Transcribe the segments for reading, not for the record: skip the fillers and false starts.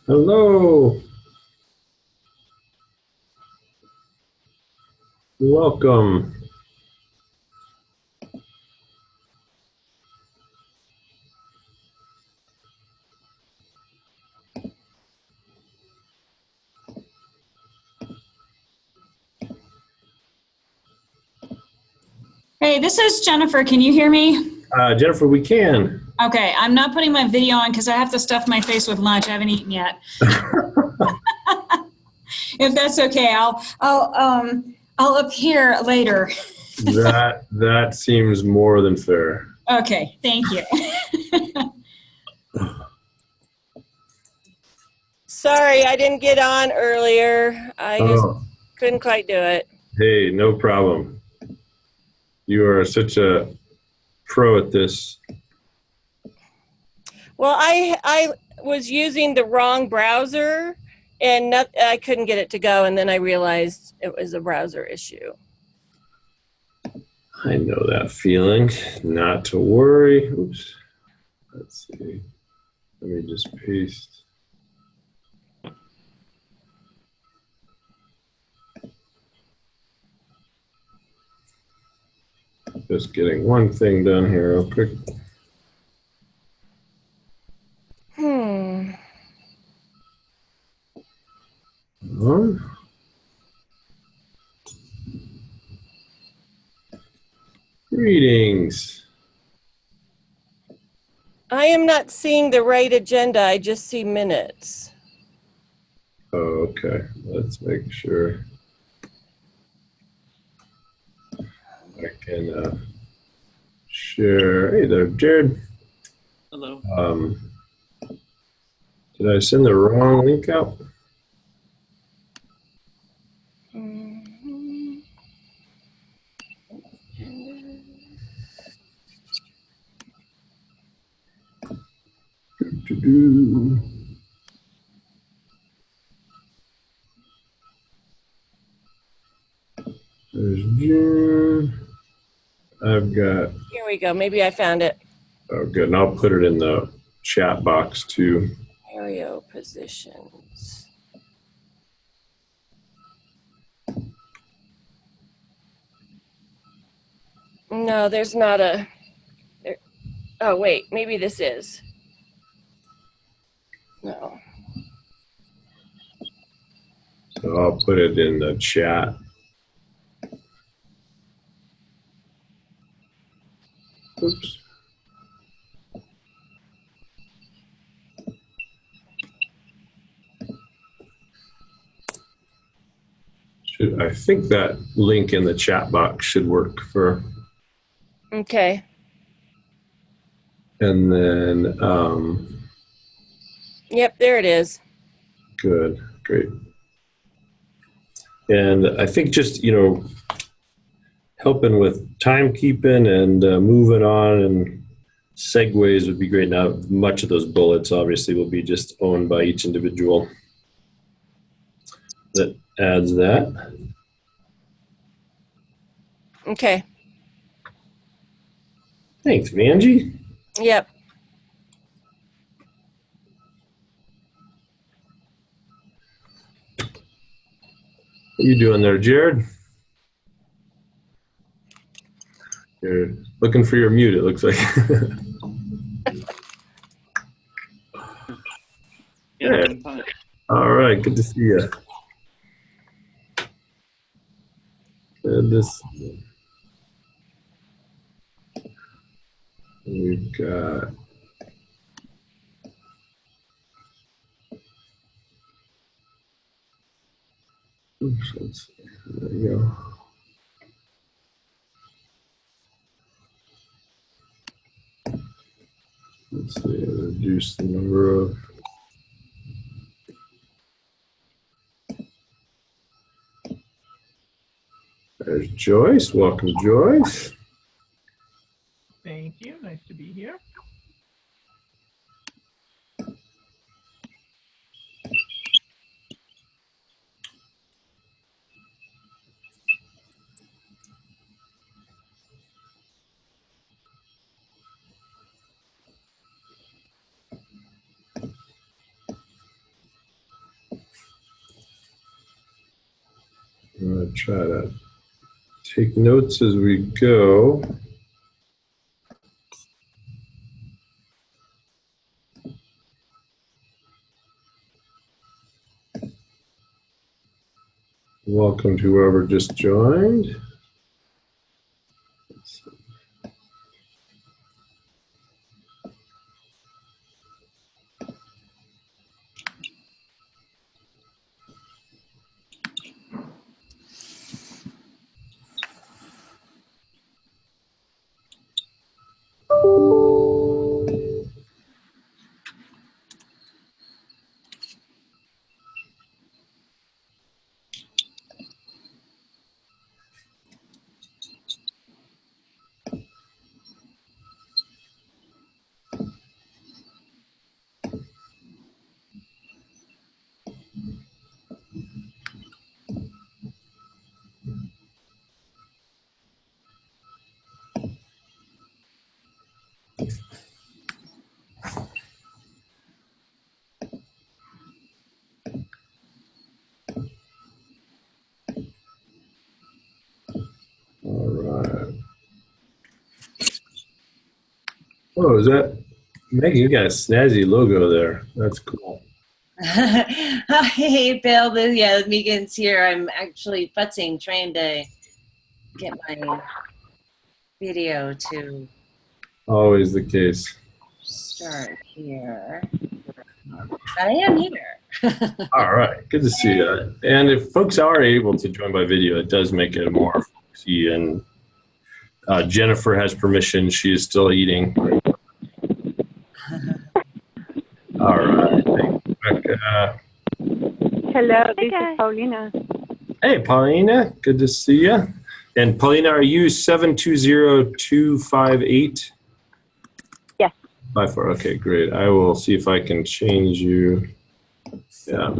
Hello. Welcome. Hey, this is Jennifer. Can you hear me? Jennifer, we can. Okay, I'm not putting my video on because I have to stuff my face with lunch. I haven't eaten yet. If that's okay, I'll appear later. That seems more than fair. Okay, thank you. Sorry, I didn't get on earlier. I just couldn't quite do it. Hey, no problem. You are such a pro at this. Well, I was using the wrong browser, and I couldn't get it to go, and then I realized it was a browser issue. I know that feeling. Not to worry. Oops. Let's see. Let me just paste. Just getting one thing done here real quick. Greetings. I am not seeing the right agenda. I just see minutes. Oh, okay. Let's make sure I can share. Hey there, Jared. Hello. Did I send the wrong link out? There's June. I've got, Here we go. Maybe I found it. oh good, and I'll put it in the chat box too. Aerial positions. No, there's not a. There, oh, wait. Maybe this is. No. So I'll put it in the chat. Oops. I think that link in the chat box should work for. Okay. And then, Yep, there it is. good, great. And I think just, you know, helping with timekeeping and moving on and segues would be great. Now, much of those bullets obviously will be just owned by each individual that adds that. Okay. Thanks, Vanjie. Yep. What are you doing there, Jared? You're looking for your mute, it looks like. Yeah, Hey. All right, good to see you. We've got oops, let's see. There we go. Let's see, reduce the number of there's Joyce. Welcome, Joyce. Thank you. Nice to be here. I'm going to try to take notes as we go. Welcome to whoever just joined. All right. Oh, is that Maggie? You got a snazzy logo there. That's cool. Hey, Bill. Yeah, Megan's here. I'm actually futzing, trying to get my video to Always the case. start here. But I am here. All right, good to see you. And if folks are able to join by video, it does make it more folksy. And Jennifer has permission. She is still eating. All right. Hello, this is Paulina. Hey, Paulina. Good to see you. And Paulina, are you 720258? Yes. By far. Okay, great. I will see if I can change you. Yeah.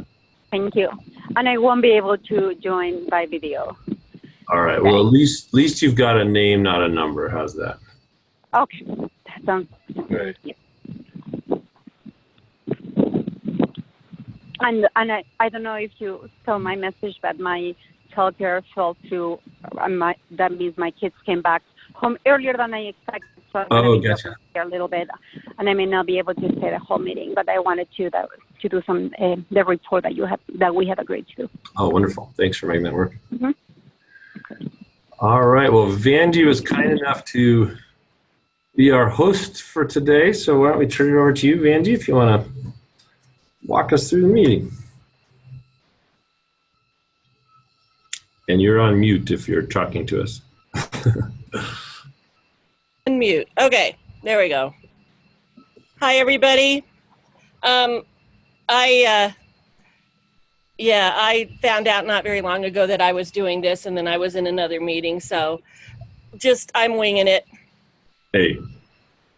Thank you. And I won't be able to join by video. All right. Well, at least you've got a name, not a number. How's that? Okay. That sounds Great. good. And I don't know if you saw my message, but my childcare fell through. That means my kids came back home earlier than I expected. So I'm going to be Gotcha. here a little bit, and I may not be able to stay the whole meeting. But I wanted to do some the report that we had agreed to. Oh, wonderful. Thanks for making that work. Mm-hmm. All right. Well, Vanjie was kind enough to be our host for today. So why don't we turn it over to you, Vanjie, if you want to walk us through the meeting. And you're on mute if you're talking to us. Unmute. Okay, there we go. Hi, everybody. I found out not very long ago that I was doing this, and then I was in another meeting, so I'm winging it. Hey.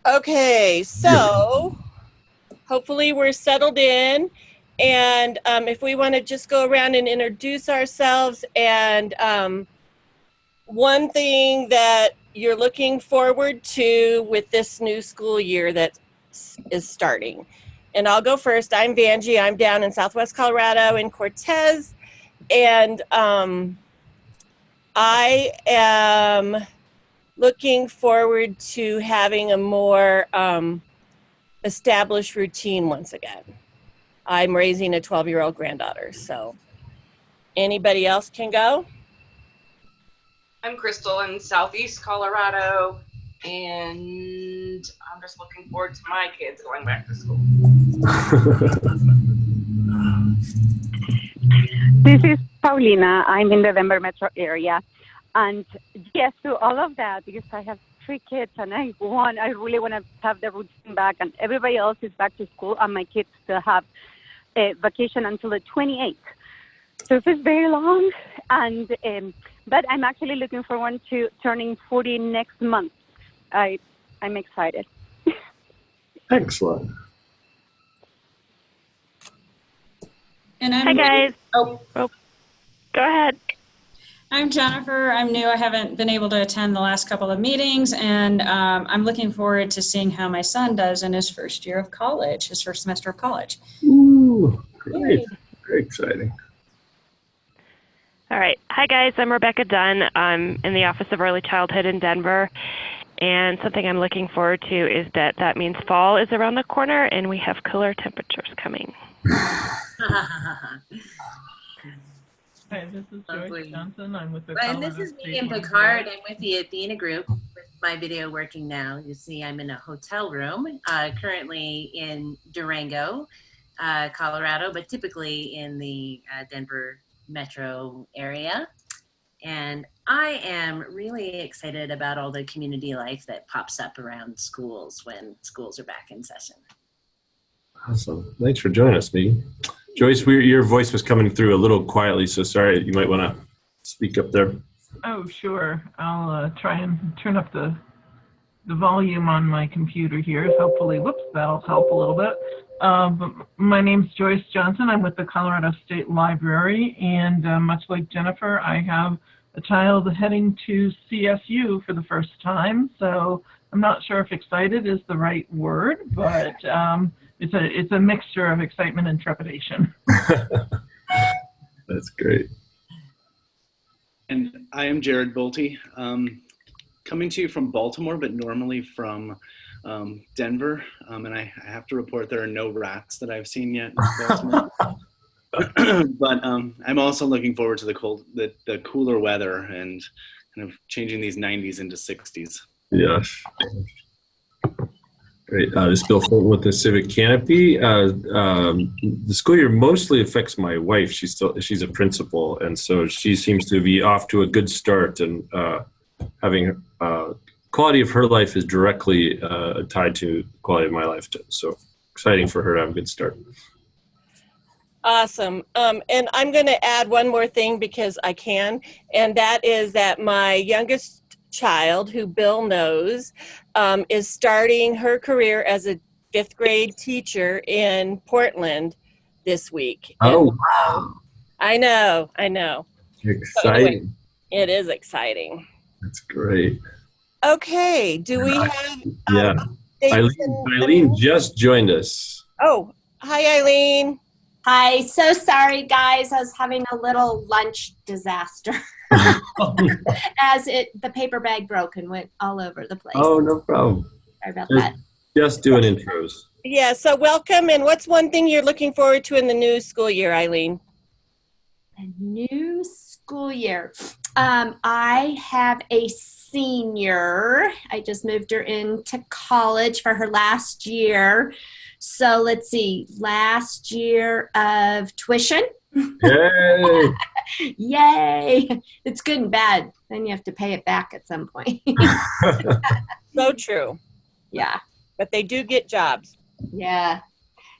Okay, so hopefully we're settled in, and if we want to just go around and introduce ourselves, and one thing that you're looking forward to with this new school year that is starting. And I'll go first. I'm Vanjie. I'm down in Southwest Colorado in Cortez, and I am looking forward to having a more established routine once again. I'm raising a 12-year-old granddaughter, so anybody else can go? I'm Crystal in Southeast Colorado, and I'm just looking forward to my kids going back to school. This is Paulina. I'm in the Denver metro area. And yes, to all of that, because I have 3 kids and I really want to have the routine back, and everybody else is back to school, and my kids still have a vacation until the 28th. So this is very long, and but I'm actually looking forward to turning 40 next month. I'm excited. Excellent. And Hi, guys. Oh, Go ahead. I'm Jennifer. I'm new. I haven't been able to attend the last couple of meetings, and I'm looking forward to seeing how my son does in his first year of college, his first semester of college. Ooh, great. Very exciting. All right. Hi, guys. I'm Rebecca Dunn. I'm in the Office of Early Childhood in Denver. And something I'm looking forward to is that means fall is around the corner and we have cooler temperatures coming. Hi, this is Joyce Johnson. I'm with the And this is Megan Picard. I'm with the Athena Group with my video working now. You see I'm in a hotel room, currently in Durango, Colorado, but typically in the Denver metro area. And I am really excited about all the community life that pops up around schools when schools are back in session. Awesome. Thanks for joining us, Megan. Joyce, your voice was coming through a little quietly, so sorry, you might want to speak up there. Oh, sure. I'll try and turn up the volume on my computer here. Hopefully, whoops, that'll help a little bit. But my name's Joyce Johnson. I'm with the Colorado State Library, and much like Jennifer, I have a child heading to CSU for the first time, so I'm not sure if excited is the right word, but it's a mixture of excitement and trepidation. That's great. And I am Jared Bolte, coming to you from Baltimore, but normally from Denver. And I have to report there are no rats that I've seen yet in Baltimore. But I'm also looking forward to the cooler weather and kind of changing these 90s into 60s. Yes. Great. This is Bill Fulton with the Civic Canopy. The school year mostly affects my wife. She's a principal, and so she seems to be off to a good start, and having quality of her life is directly tied to quality of my life too. So exciting for her to have a good start. Awesome. And I'm going to add one more thing because I can, and that is that my youngest child, who Bill knows, is starting her career as a 5th grade teacher in Portland this week. Oh, And wow. I know. So anyway, Exciting. it is exciting. That's great. Okay, do we have Yeah. updates Eileen just joined us. Oh, hi, Eileen. Hi, so sorry guys, I was having a little lunch disaster as the paper bag broke and went all over the place. Oh, no problem. Sorry about that. Just doing intros. Yeah, so welcome. And what's one thing you're looking forward to in the new school year, Eileen? A new school year. I have a senior. I just moved her into college for her last year. So let's see, last year of tuition. Yay! Yay! It's good and bad. Then you have to pay it back at some point. So true. Yeah. But they do get jobs. Yeah.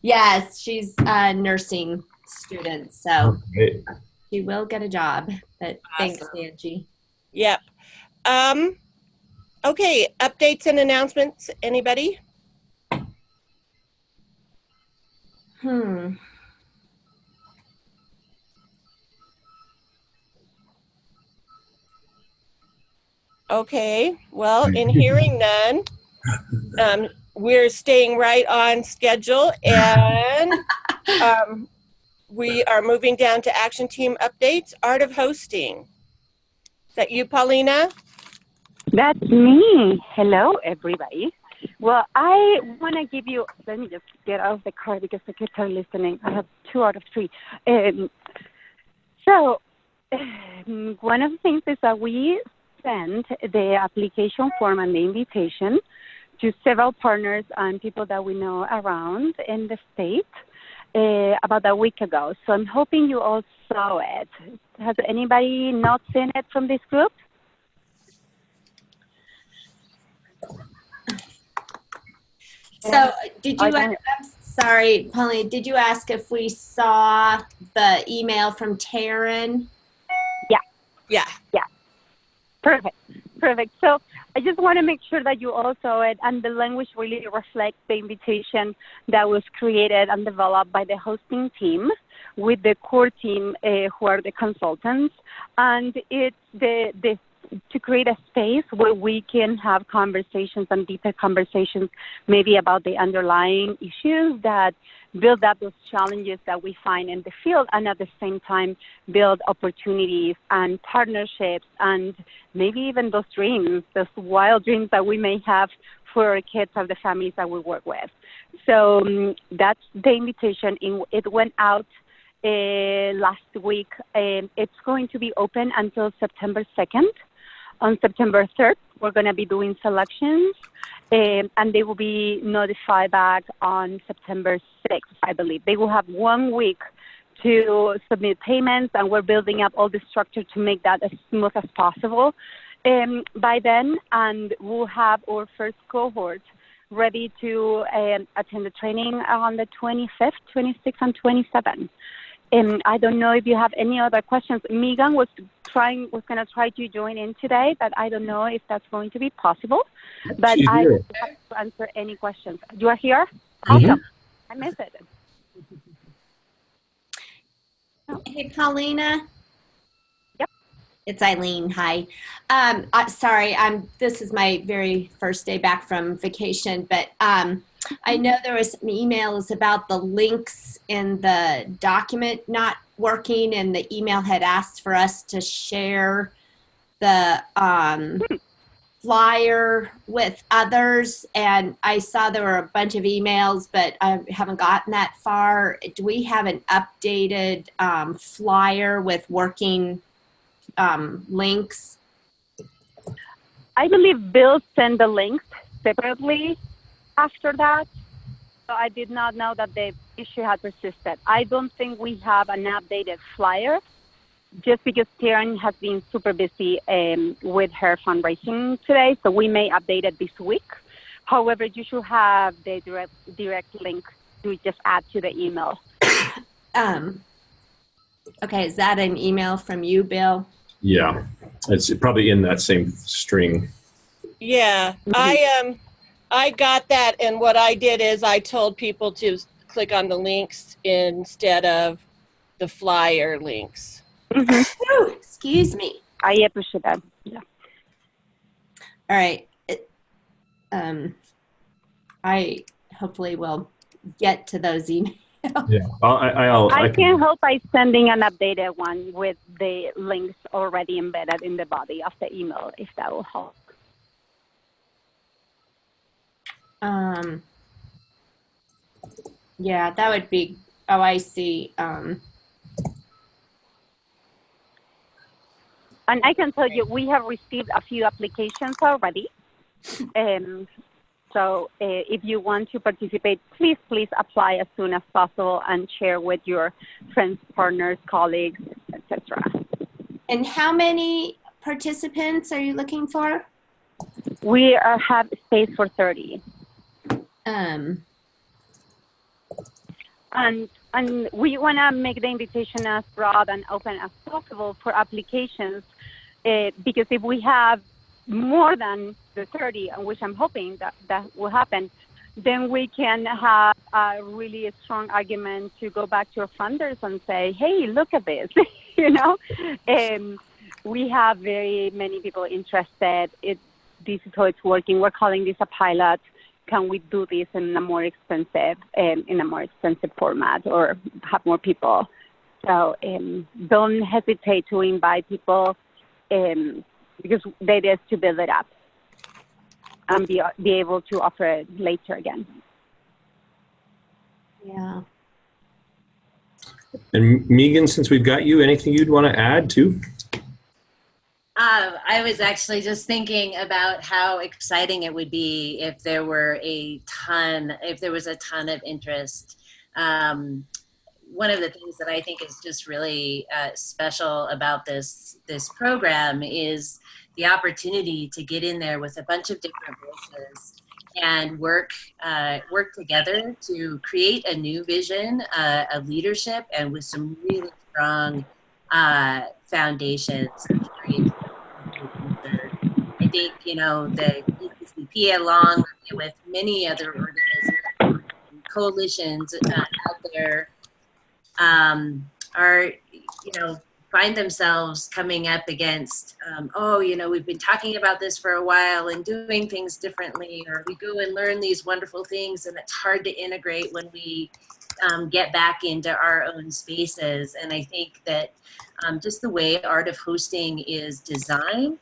Yes, she's a nursing student, so Okay. she will get a job. But thanks, Awesome. Angie. Yep. Okay, updates and announcements, anybody? Okay, well, in hearing none, we're staying right on schedule, and we are moving down to action team updates. Art of hosting. Is that you, Paulina? That's me. Hello, everybody. Well, I want to give you, let me just get out of the car because the kids are listening. I have 2 out of 3. So one of the things is that we send the application form and the invitation to several partners and people that we know around in the state about a week ago. So I'm hoping you all saw it. Has anybody not seen it from this group? So did you, I'm sorry, Pauline, did you ask if we saw the email from Taryn? Yeah. Perfect. So I just want to make sure that you all saw it, and the language really reflects the invitation that was created and developed by the hosting team with the core team who are the consultants. And it's to create a space where we can have conversations and deeper conversations maybe about the underlying issues that build up those challenges that we find in the field, and at the same time build opportunities and partnerships and maybe even those dreams, those wild dreams that we may have for our kids or the families that we work with. So that's the invitation. It went out last week. It's going to be open until September 2nd. On September 3rd, we're going to be doing selections, and they will be notified back on September 6th, I believe. They will have 1 week to submit payments, and we're building up all the structure to make that as smooth as possible by then, and we'll have our first cohort ready to attend the training on the 25th, 26th, and 27th. I don't know if you have any other questions. Megan was going to try to join in today, but I don't know if that's going to be possible. But I will have to answer any questions. You are here? Mm-hmm. Awesome. I missed it. Hey, Paulina. Yep. It's Eileen. Hi. Sorry, this is my very first day back from vacation, but I know there was some emails about the links in the document not working, and the email had asked for us to share the flyer with others, and I saw there were a bunch of emails, but I haven't gotten that far. Do we have an updated flyer with working links? I believe Bill sent the links separately after that. So I did not know that the issue had persisted. I don't think we have an updated flyer, just because Taryn has been super busy with her fundraising today, so we may update it this week. However, you should have the direct link to just add to the email. Okay, is that an email from you, Bill? Yeah, it's probably in that same string. Yeah, I got that, and what I did is I told people to click on the links instead of the flyer links. Oh, excuse me. I appreciate that. Yeah. All right. I hopefully will get to those emails. Yeah, I can help by sending an updated one with the links already embedded in the body of the email, if that will help. Yeah, that would be, oh, I see. And I can tell you, we have received a few applications already. So if you want to participate, please apply as soon as possible and share with your friends, partners, colleagues, etc. And how many participants are you looking for? We have space for 30. And we want to make the invitation as broad and open as possible for applications, because if we have more than the 30, which I'm hoping that will happen, then we can have a really strong argument to go back to our funders and say, hey, look at this, you know. We have very many people interested. This is how it's working. We're calling this a pilot. Can we do this in a more expensive format or have more people? So don't hesitate to invite people, because the idea is to build it up and be able to offer it later again. Yeah. And Megan, since we've got you, anything you'd want to add too? I was actually just thinking about how exciting it would be if there was a ton of interest. One of the things that I think is just really special about this program is the opportunity to get in there with a bunch of different voices and work together to create a new vision of leadership, and with some really strong foundations. I think, the ECCP, along with many other organizations, coalitions out there, are, find themselves coming up against, we've been talking about this for a while and doing things differently, or we go and learn these wonderful things and it's hard to integrate when we get back into our own spaces. And I think that just the way Art of Hosting is designed,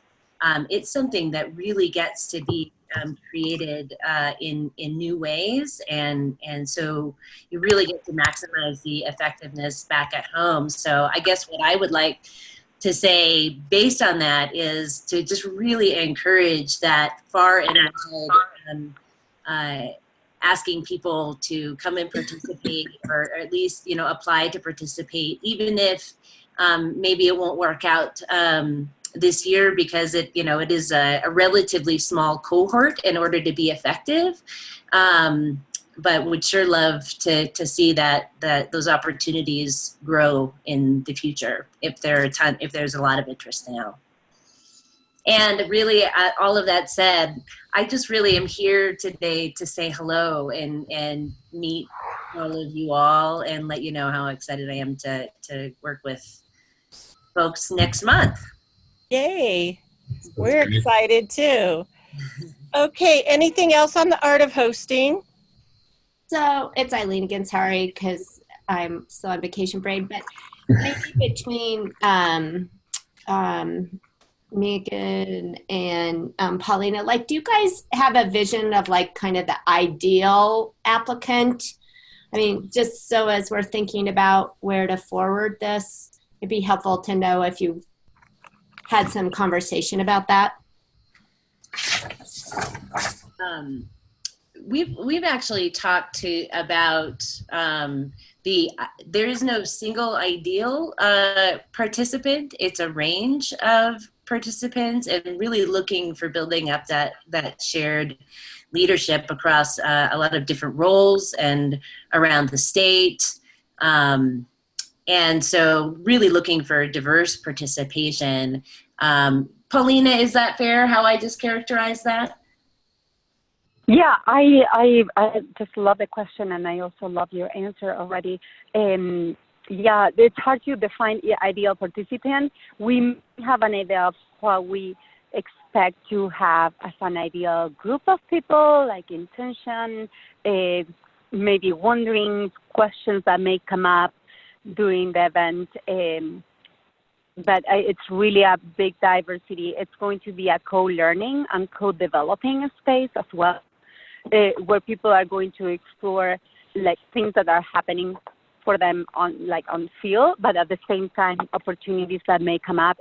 it's something that really gets to be created in new ways, and so you really get to maximize the effectiveness back at home. So I guess what I would like to say based on that is to just really encourage that far and wide, asking people to come and participate, or at least apply to participate, even if maybe it won't work out this year, because it is a relatively small cohort in order to be effective, but would sure love to see that those opportunities grow in the future if there's a lot of interest now. And really, all of that said, I just really am here today to say hello and meet all of you all and let you know how excited I am to work with folks next month. Yay. We're excited too. Okay, anything else on the Art of Hosting? So it's Eileen again, sorry, because I'm still on vacation brain, but maybe between Megan and Paulina, do you guys have a vision of kind of the ideal applicant? I mean, just so as we're thinking about where to forward this, it'd be helpful to know if you had some conversation about that. We've actually talked about there is no single ideal participant. It's a range of participants, and really looking for building up that shared leadership across a lot of different roles and around the state. And so really looking for diverse participation. Paulina, is that fair, how I just characterized that? Yeah, I just love the question, and I also love your answer already. Yeah, it's hard to define the ideal participant. We have an idea of what we expect to have as an ideal group of people, like intention, maybe wondering questions that may come up during the event. But it's really a big diversity. It's going to be a co-learning and co-developing space as well, where people are going to explore like things that are happening for them on field, but at the same time, opportunities that may come up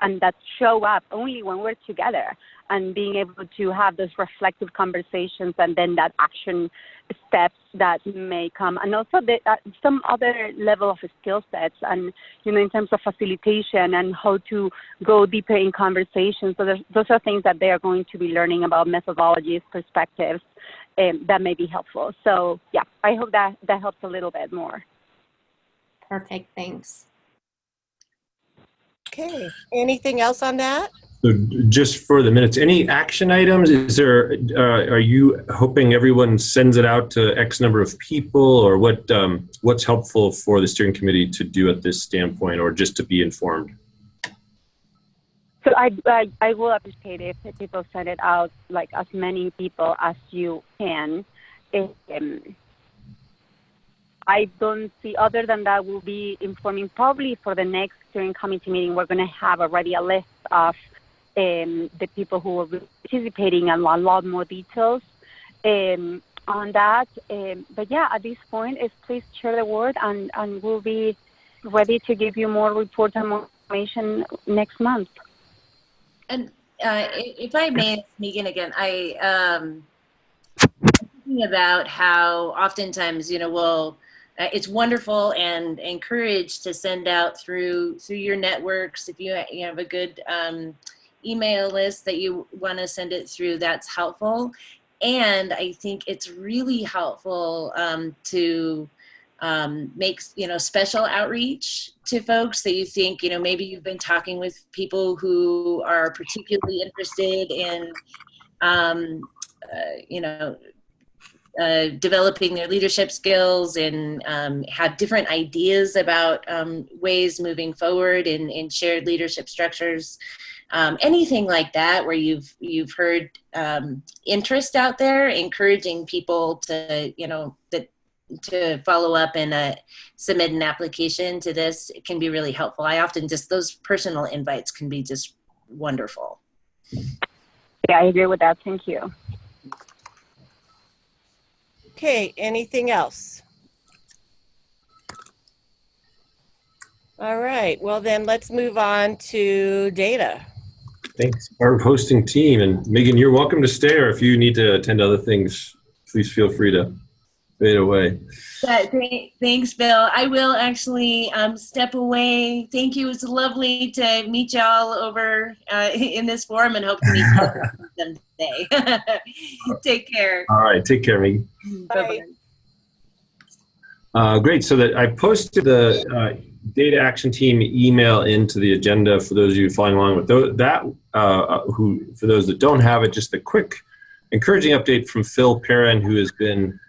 and that show up only when we're together, and being able to have those reflective conversations and then that action steps that may come, and also some other level of skill sets, and in terms of facilitation and how to go deeper in conversations. So those are things that they are going to be learning about, methodologies, perspectives, that may be helpful. So yeah, I hope that helps a little bit more. Perfect, thanks. Okay, anything else on that? So just for the minutes, any action items? Is there? Are you hoping everyone sends it out to X number of people, or what's helpful for the steering committee to do at this standpoint, or just to be informed? So I will appreciate if people send it out, like as many people as you can. I don't see, other than that, we'll be informing probably for the next steering committee meeting. We're going to have already a list of the people who will be participating and a lot more details on that. But yeah, at this point, please share the word, and we'll be ready to give you more reports and more information next month. And if I may sneak in again, I'm thinking about how oftentimes, it's wonderful and encouraged to send out through your networks. If you have a good email list that you want to send it through, that's helpful. And I think it's really helpful to make special outreach to folks that you think maybe you've been talking with people who are particularly interested in developing their leadership skills and have different ideas about ways moving forward in shared leadership structures. Anything like that where you've heard interest out there, encouraging people to to follow up and submit an application to this, it can be really helpful. I often those personal invites can be just wonderful. Yeah, I agree with that. Thank you. Okay, anything else? All right, well then let's move on to data. Thanks, our hosting team. And Megan, you're welcome to stay, or if you need to attend other things, please feel free to fade away. Thanks, Bill. I will actually step away. Thank you. It's lovely to meet y'all over in this forum, and hope to meet y'all someday. Take care. All right, take care, Megan. Bye. Great. So that I posted the data action team email into the agenda for those of you following along with that. For those that don't have it, just a quick encouraging update from Phil Perrin, who has been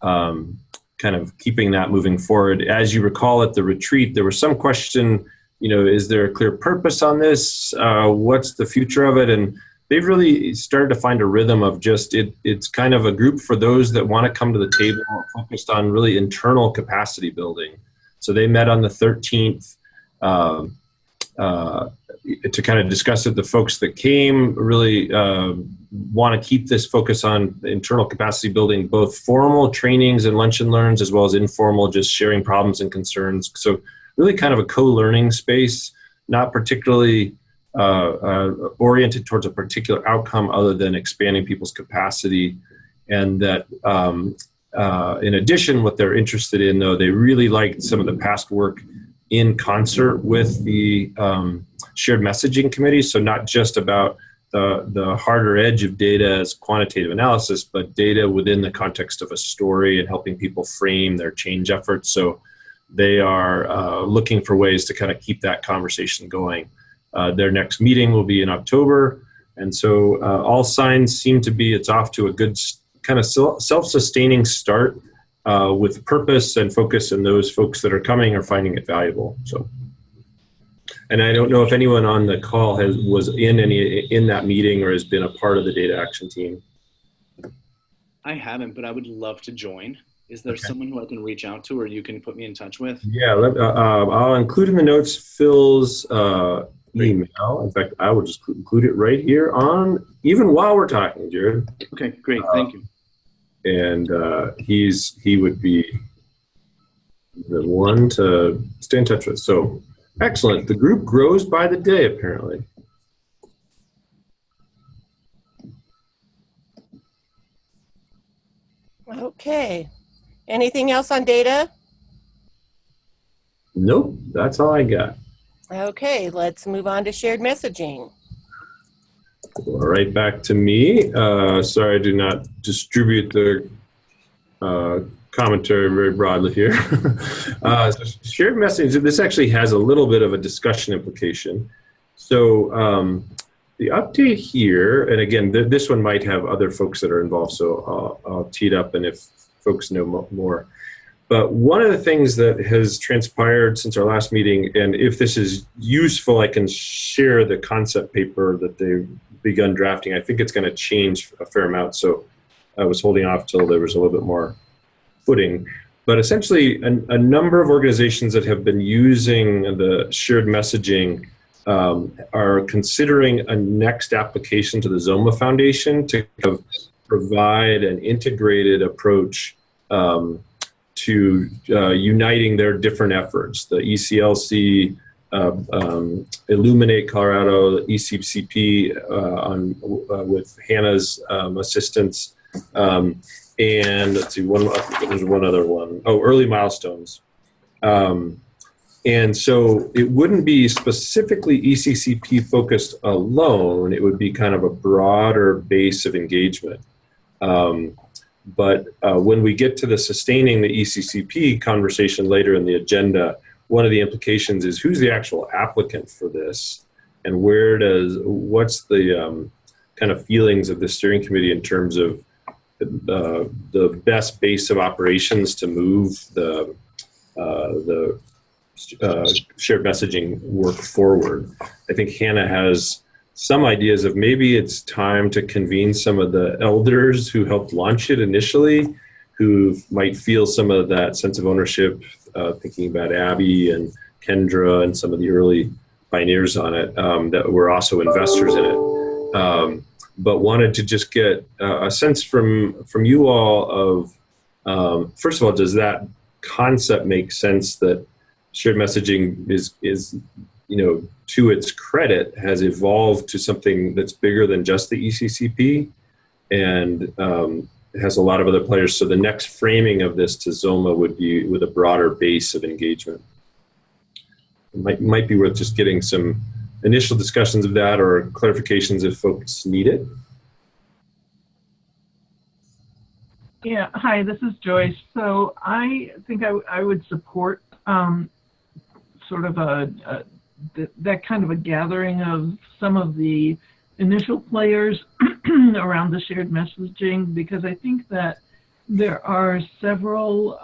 kind of keeping that moving forward. As you recall, at the retreat, there was some question, is there a clear purpose on this? What's the future of it? And they've really started to find a rhythm of it's kind of a group for those that want to come to the table, focused on really internal capacity building. So they met on the 13th to kind of discuss it. The folks that came really want to keep this focus on internal capacity building, both formal trainings and lunch and learns, as well as informal, just sharing problems and concerns. So really kind of a co-learning space, not particularly oriented towards a particular outcome other than expanding people's capacity. And that in addition, what they're interested in, though, they really liked some of the past work in concert with the shared messaging committee. So not just about the harder edge of data as quantitative analysis, but data within the context of a story and helping people frame their change efforts. So they are looking for ways to kind of keep that conversation going. Their next meeting will be in October. And so all signs seem to be it's off to a good kind of self-sustaining start with purpose and focus, and those folks that are coming are finding it valuable. So, and I don't know if anyone on the call was in that meeting or has been a part of the data action team. I haven't, but I would love to join. Is there someone who I can reach out to, or you can put me in touch with? Yeah, I'll include in the notes Phil's email. In fact, I will just include it right here on, even while we're talking, Jared. Okay, great, thank you. And he would be the one to stay in touch with. So excellent. The group grows by the day, apparently. Okay. Anything else on data? Nope, that's all I got. Okay, let's move on to shared messaging. Right back to me. Sorry I do not distribute the commentary very broadly here. So shared messaging, this actually has a little bit of a discussion implication. So the update here, and again, this one might have other folks that are involved, so I'll tee it up, and if folks know more. But one of the things that has transpired since our last meeting, and if this is useful, I can share the concept paper that they've begun drafting. I think it's going to change a fair amount, so I was holding off till there was a little bit more footing. But essentially, a number of organizations that have been using the shared messaging are considering a next application to the Zoma Foundation to provide an integrated approach to uniting their different efforts. The ECLC, Illuminate Colorado, the ECCP with Hannah's assistance, and let's see, there's one other one. Oh, Early Milestones. And so it wouldn't be specifically ECCP focused alone. It would be kind of a broader base of engagement. But when we get to the sustaining the ECCP conversation later in the agenda, one of the implications is who's the actual applicant for this, and what's the kind of feelings of the steering committee in terms of the best base of operations to move the shared messaging work forward. I think Hannah has some ideas of maybe it's time to convene some of the elders who helped launch it initially, who might feel some of that sense of ownership, thinking about Abby and Kendra and some of the early pioneers on it that were also investors in it. But wanted to just get a sense from you all of, first of all, does that concept make sense that shared messaging is to its credit, has evolved to something that's bigger than just the ECCP and has a lot of other players. So the next framing of this to Zoma would be with a broader base of engagement. It might be worth just getting some initial discussions of that or clarifications if folks need it. Yeah, hi, this is Joyce. So I think I would support sort of that kind of a gathering of some of the initial players around the shared messaging, because I think that there are several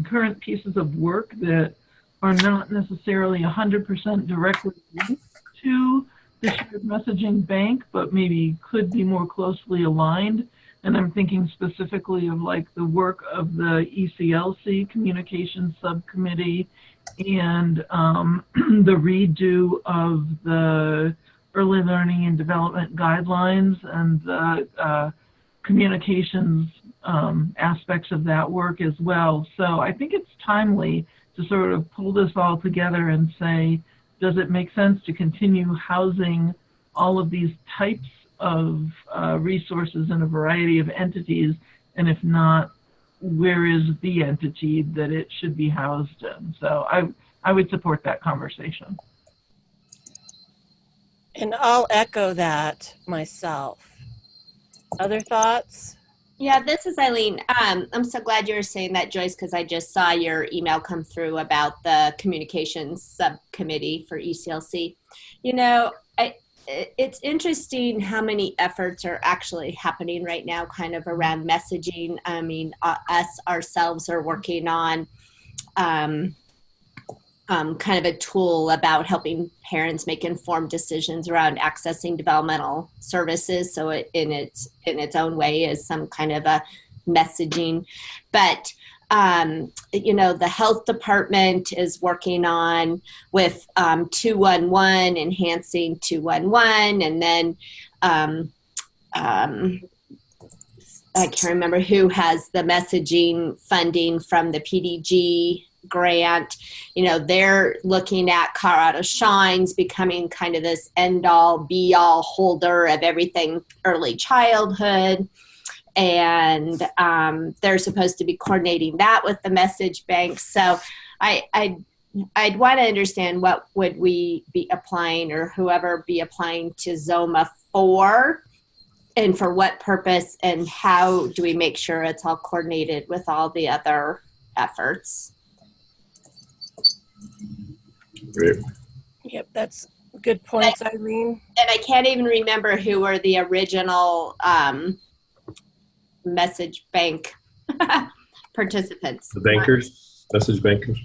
current pieces of work that are not necessarily 100% directly linked to the shared messaging bank, but maybe could be more closely aligned. And I'm thinking specifically of like the work of the ECLC Communications Subcommittee and the redo of the Early Learning and Development Guidelines and the communications aspects of that work as well. So I think it's timely to sort of pull this all together and say, does it make sense to continue housing all of these types of resources in a variety of entities? And if not, where is the entity that it should be housed in? So I would support that conversation. And I'll echo that myself. Other thoughts? Yeah, this is Eileen. I'm so glad you were saying that, Joyce, because I just saw your email come through about the communications subcommittee for ECLC. You know, it's interesting how many efforts are actually happening right now kind of around messaging. I mean, us ourselves are working on kind of a tool about helping parents make informed decisions around accessing developmental services. So it, in its own way, is some kind of a messaging. But you know, the health department is working on with 211, enhancing 211, and then I can't remember who has the messaging funding from the PDG grant. You know, they're looking at Colorado Shines becoming kind of this end-all be-all holder of everything early childhood, and they're supposed to be coordinating that with the message banks. So I'd want to understand what would we be applying, or whoever be applying to ZOMA for, and for what purpose, and how do we make sure it's all coordinated with all the other efforts. Great. Yep, that's good points, Eileen. And I can't even remember who were the original message bank participants. The bankers, message bankers.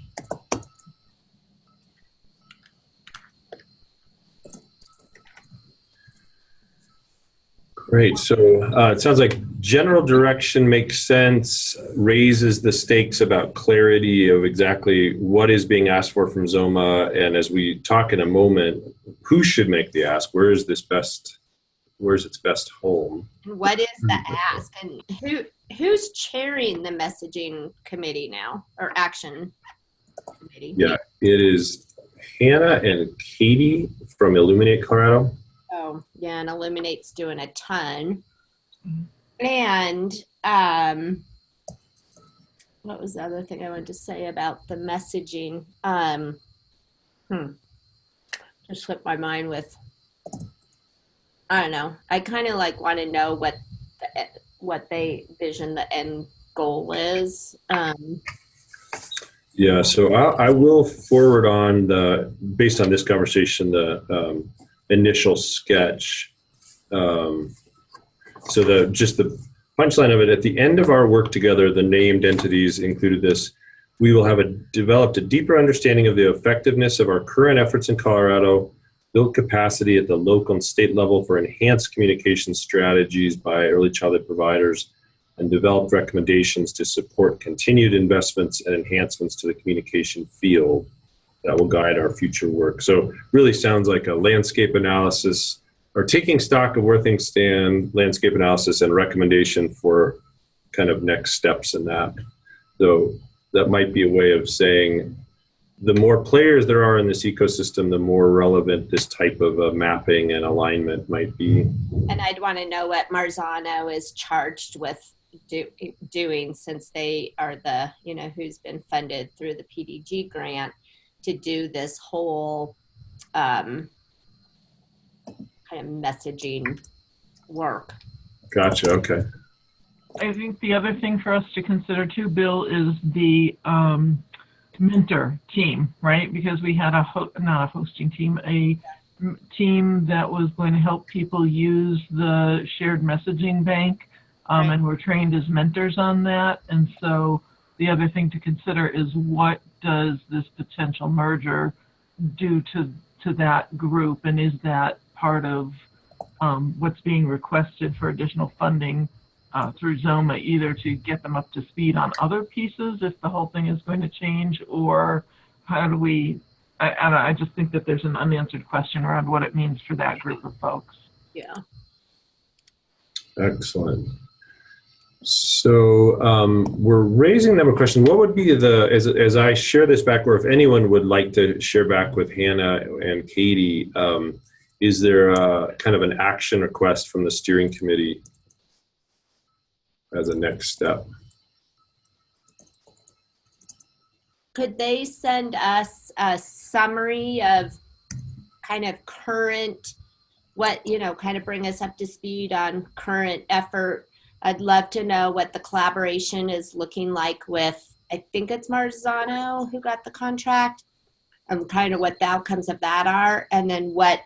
Great. So it sounds like general direction makes sense, raises the stakes about clarity of exactly what is being asked for from ZOMA. And as we talk in a moment, who should make the ask? Where is its best home? What is the ask? And who's chairing the messaging committee now, or action committee? Yeah, it is Hannah and Katie from Illuminate Colorado. Oh, yeah, and Illuminate's doing a ton. And what was the other thing I wanted to say about the messaging? Just slipped my mind with, I don't know. I kind of like want to know what they vision the end goal is. Yeah, so I will forward on based on this conversation, the initial sketch. So the punchline of it, at the end of our work together, the named entities included this: we will have developed a deeper understanding of the effectiveness of our current efforts in Colorado, build capacity at the local and state level for enhanced communication strategies by early childhood providers, and developed recommendations to support continued investments and enhancements to the communication field that will guide our future work. So really sounds like a landscape analysis, or taking stock of where things stand, landscape analysis, and recommendation for kind of next steps in that. So that might be a way of saying the more players there are in this ecosystem, the more relevant this type of mapping and alignment might be. And I'd want to know what Marzano is charged with doing, since they are the, you know, who's been funded through the PDG grant to do this whole kind of messaging work. Gotcha, okay. I think the other thing for us to consider too, Bill, is the mentor team, right? Because we had not a hosting team, a team that was going to help people use the shared messaging bank, and we're trained as mentors on that. And so the other thing to consider is, what does this potential merger do to that group, and is that part of what's being requested for additional funding through ZOMA, either to get them up to speed on other pieces if the whole thing is going to change, or how do we, I just think that there's an unanswered question around what it means for that group of folks. Yeah. Excellent. So we're raising them a question. What would be as I share this back, or if anyone would like to share back with Hannah and Katie, is there a kind of an action request from the steering committee as a next step? Could they send us a summary of kind of current, what, you know, kind of bring us up to speed on current effort I'd love to know what the collaboration is looking like with, I think it's Marzano who got the contract, and kind of what the outcomes of that are, and then what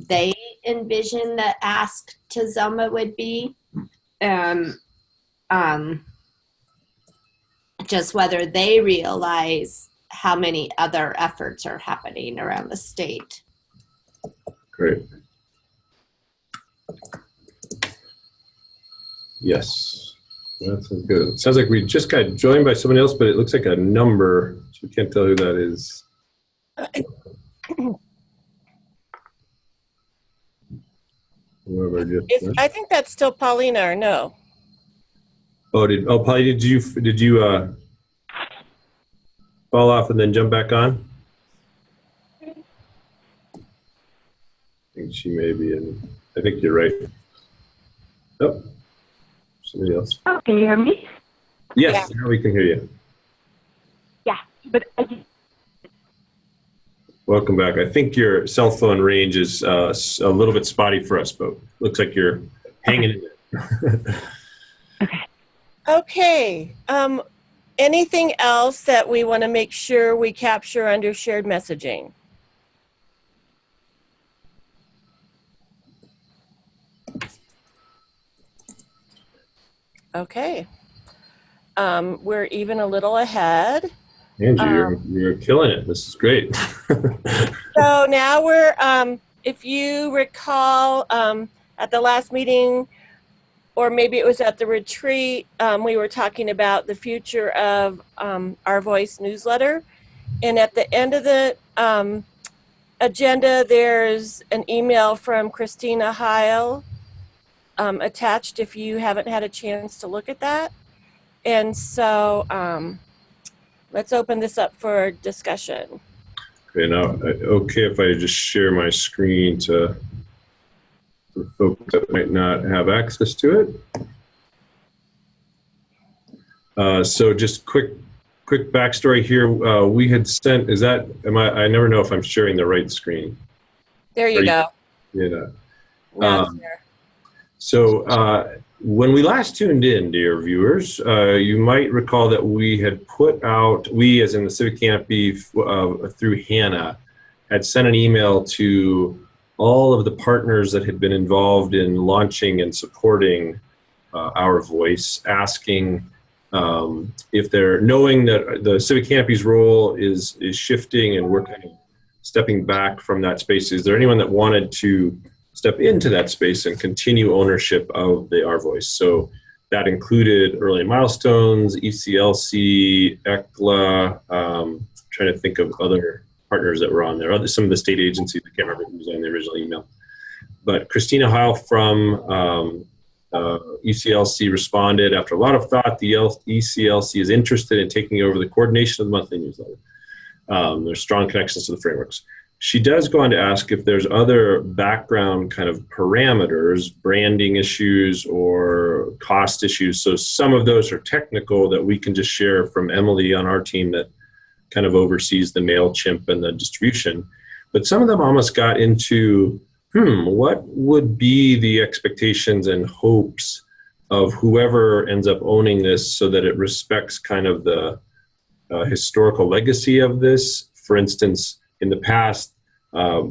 they envision the ask to Zoma would be. Just whether they realize how many other efforts are happening around the state. Great. Yes, that's good. It sounds like we just got joined by someone else, but it looks like a number, so we can't tell who that is. I think that's still Paulina, or no? Polly, did you fall off and then jump back on? I think she may be in. I think you're right. Oh, somebody else. Oh, can you hear me? Yes, now we can hear you. Yeah, but Welcome back. I think your cell phone range is a little bit spotty for us, but looks like you're hanging in there. Okay. Anything else that we want to make sure we capture under shared messaging? Okay. We're even a little ahead. Angie, you're killing it. This is great. So now we're, if you recall, at the last meeting, or maybe it was at the retreat, we were talking about the future of our Voice newsletter. And at the end of the agenda, there's an email from Christina Heil attached if you haven't had a chance to look at that. And so let's open this up for discussion. Okay, now, okay if I just share my screen for folks that might not have access to it. So just quick backstory here. We had sent, I never know if I'm sharing the right screen. There you go. Yeah. Now it's there. So when we last tuned in, dear viewers, you might recall that we had put out, we as in the Civic Canopy through Hannah, had sent an email to all of the partners that had been involved in launching and supporting Our Voice, asking if they're, knowing that the Civic Canopy's role is shifting and we're kind of stepping back from that space, is there anyone that wanted to step into that space and continue ownership of the Our Voice? So that included Early Milestones, ECLC, ECLA, trying to think of other partners that were on there, some of the state agencies. I can't remember who was on the original email. But Christina Heil from ECLC responded after a lot of thought. The ECLC is interested in taking over the coordination of the monthly newsletter. There's strong connections to the frameworks. She does go on to ask if there's other background kind of parameters, branding issues or cost issues. So some of those are technical that we can just share from Emily on our team that kind of oversees the MailChimp and the distribution. But some of them almost got into, what would be the expectations and hopes of whoever ends up owning this so that it respects kind of the historical legacy of this. For instance, in the past,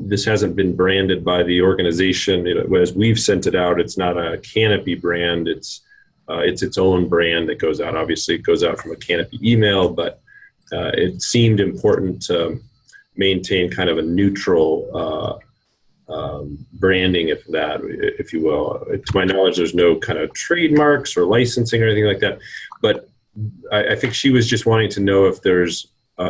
this hasn't been branded by the organization. As we've sent it out, it's not a Canopy brand. It's its own brand that goes out. Obviously, it goes out from a Canopy email, but it seemed important to maintain kind of a neutral branding, if you will. To my knowledge, there's no kind of trademarks or licensing or anything like that. But I think she was just wanting to know if there's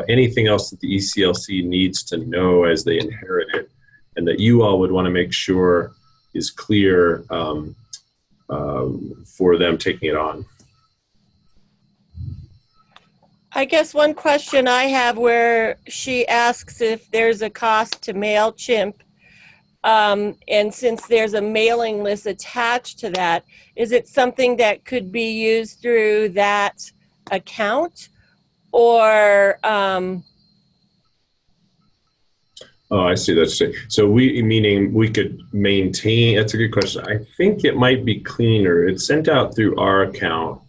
anything else that the ECLC needs to know as they inherit it, and that you all would want to make sure is clear for them taking it on. I guess one question I have where she asks if there's a cost to MailChimp, and since there's a mailing list attached to that, is it something that could be used through that account? Or Oh, I see. That's it. So meaning we could maintain, that's a good question. I think it might be cleaner. It's sent out through our account.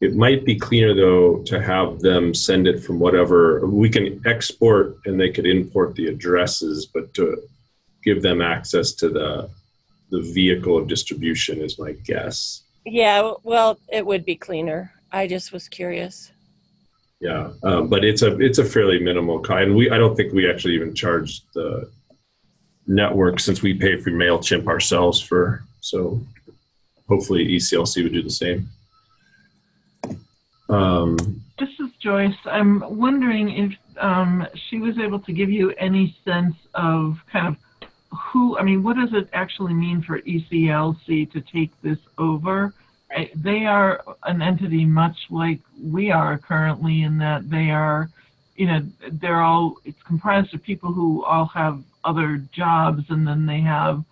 It might be cleaner though to have them send it from whatever, we can export and they could import the addresses, but to give them access to the vehicle of distribution is my guess. Yeah, well, it would be cleaner. I just was curious. Yeah, but it's a fairly minimal cost, and I don't think we actually even charge the network since we pay for MailChimp ourselves so hopefully ECLC would do the same. This is Joyce. I'm wondering if she was able to give you any sense of kind of what does it actually mean for ECLC to take this over? They are an entity much like we are currently in that they are, it's comprised of people who all have other jobs, and then they have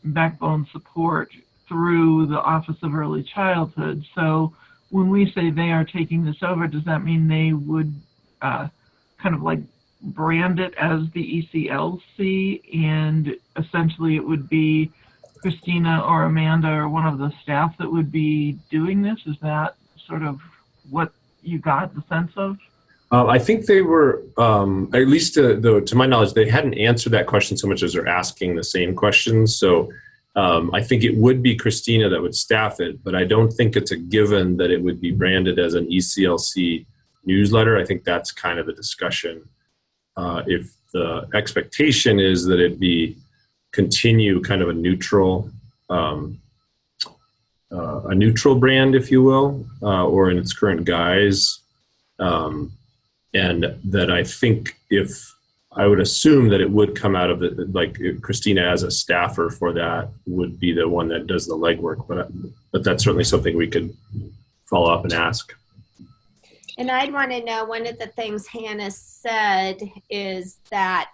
backbone support through the Office of Early Childhood. So when we say they are taking this over, does that mean they would kind of like brand it as the ECLC, and essentially it would be Christina or Amanda or one of the staff that would be doing this? Is that sort of what you got the sense of? I think they were, at least to my knowledge, they hadn't answered that question so much as they're asking the same questions. So I think it would be Christina that would staff it, but I don't think it's a given that it would be branded as an ECLC newsletter. I think that's kind of the discussion. If the expectation is that it be continue kind of a neutral brand, if you will, or in its current guise. And that I think I would assume that it would come out of Christina as a staffer for that would be the one that does the legwork, but that's certainly something we could follow up and ask. And I'd want to know, one of the things Hannah said is that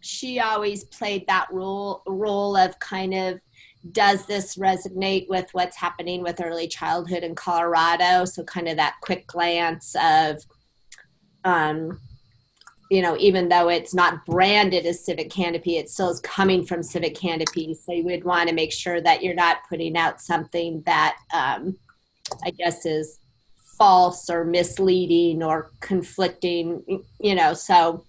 she always played that role of kind of, does this resonate with what's happening with early childhood in Colorado? So kind of that quick glance of, even though it's not branded as Civic Canopy, it still is coming from Civic Canopy. So you would want to make sure that you're not putting out something that I guess is false or misleading or conflicting, so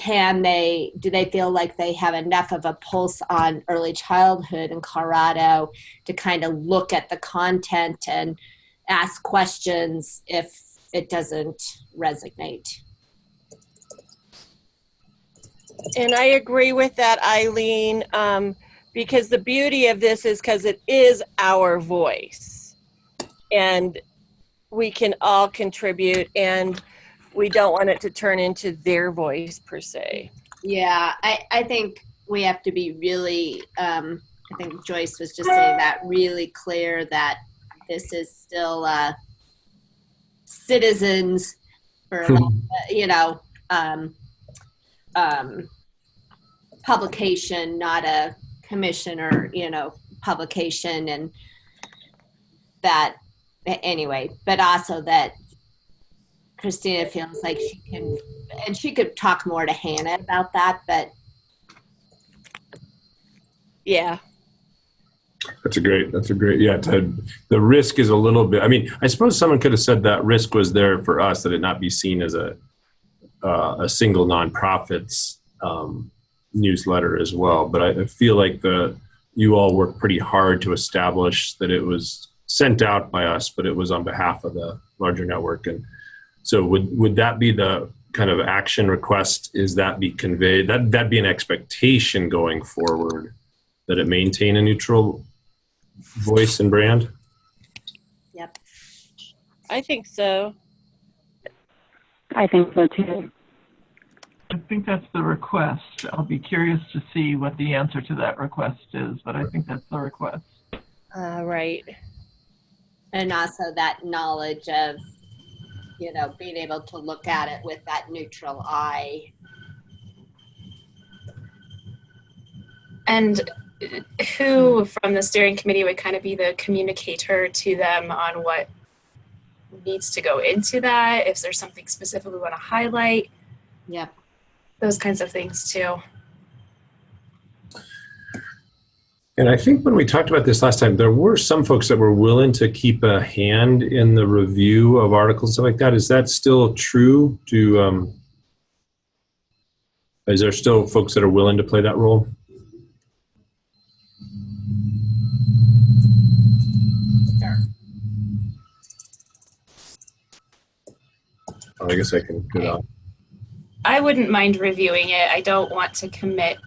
do they feel like they have enough of a pulse on early childhood in Colorado to kind of look at the content and ask questions if it doesn't resonate? And I agree with that, Eileen, because the beauty of this is because it is our voice. And we can all contribute, and we don't want it to turn into their voice per se. Yeah, I think we have to be really, I think Joyce was just saying that, really clear that this is still citizens for, publication, not a commission or, publication, and that, anyway, but also that Christina feels like she can, and she could talk more to Hannah about that, but. Yeah. That's a great, yeah, the risk is a little bit, I suppose someone could have said that risk was there for us, that it not be seen as a single nonprofit's newsletter as well. But I feel like you all worked pretty hard to establish that it was sent out by us, but it was on behalf of the larger network. And so would that be the kind of action request? Is that be conveyed? That'd be an expectation going forward, that it maintain a neutral voice and brand? Yep. I think so. I think so too. I think that's the request. I'll be curious to see what the answer to that request is, but I think that's the request. Right. And also that knowledge of, being able to look at it with that neutral eye. And who from the steering committee would kind of be the communicator to them on what needs to go into that, if there's something specific we want to highlight? Yep. those kinds of things too. And I think when we talked about this last time, there were some folks that were willing to keep a hand in the review of articles and stuff like that. Is that still true? Is there still folks that are willing to play that role? Sure. I guess I can get on. I wouldn't mind reviewing it. I don't want to commit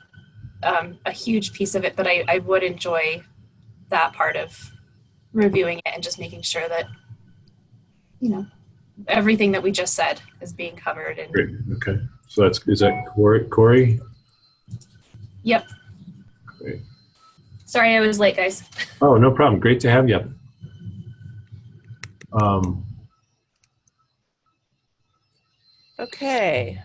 a huge piece of it, but I would enjoy that part of reviewing it and just making sure that, you know, everything that we just said is being covered. And Great. Okay. So is that Corey? Yep. Great. Sorry I was late, guys. Oh, no problem. Great to have you. Okay.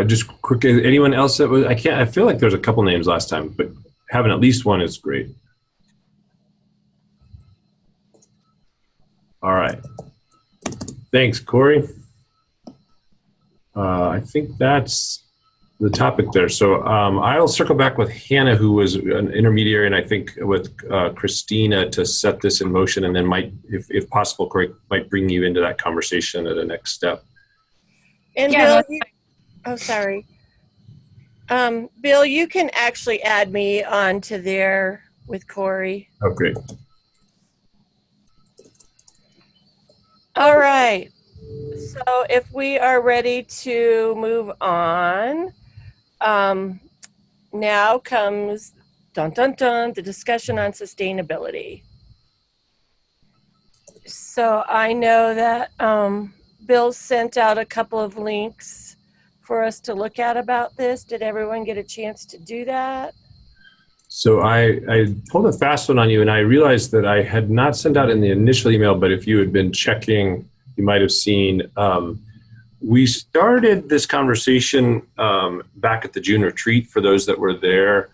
Just quick, anyone else that was, I feel like there's a couple names last time, but having at least one is great. All right. Thanks, Corey. I think that's the topic there. So I'll circle back with Hannah, who was an intermediary, and I think with Christina to set this in motion, and then might, if possible, Corey, might bring you into that conversation at the next step. And Yeah, Bill, oh, sorry. Bill, you can actually add me onto there with Corey. Oh, great. All right. So if we are ready to move on, now comes, dun, dun, dun, the discussion on sustainability. So I know that Bill sent out a couple of links for us to look at about this. Did everyone get a chance to do that? So I pulled a fast one on you, and I realized that I had not sent out in the initial email, but if you had been checking, you might have seen. We started this conversation back at the June retreat for those that were there.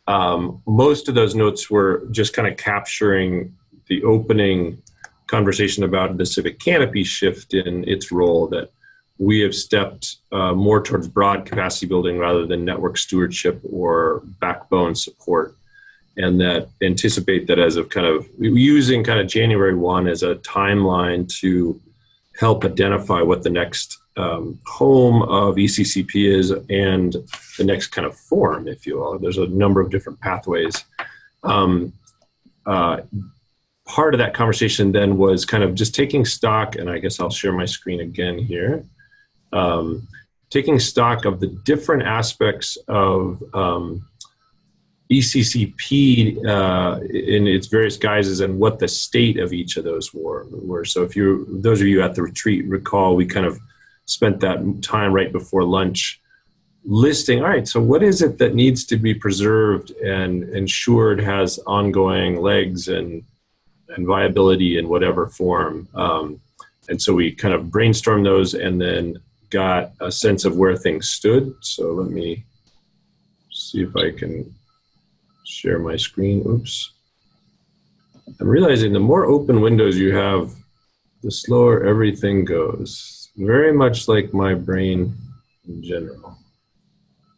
Most of those notes were just kind of capturing the opening conversation about the civic canopy shift in its role, that we have stepped more towards broad capacity building rather than network stewardship or backbone support, and that anticipate that as of kind of using kind of January 1 as a timeline to help identify what the next home of ECCP is and the next kind of form, if you will. There's a number of different pathways. Part of that conversation then was kind of just taking stock, and I guess I'll share my screen again here, taking stock of the different aspects of ECCP in its various guises and what the state of each of those were. So if those of you at the retreat recall, we kind of spent that time right before lunch listing, all right, so what is it that needs to be preserved and ensured has ongoing legs and viability in whatever form. And so we kind of brainstormed those and then got a sense of where things stood. So let me see if I can share my screen. Oops. I'm realizing the more open windows you have, the slower everything goes. Very much like my brain in general.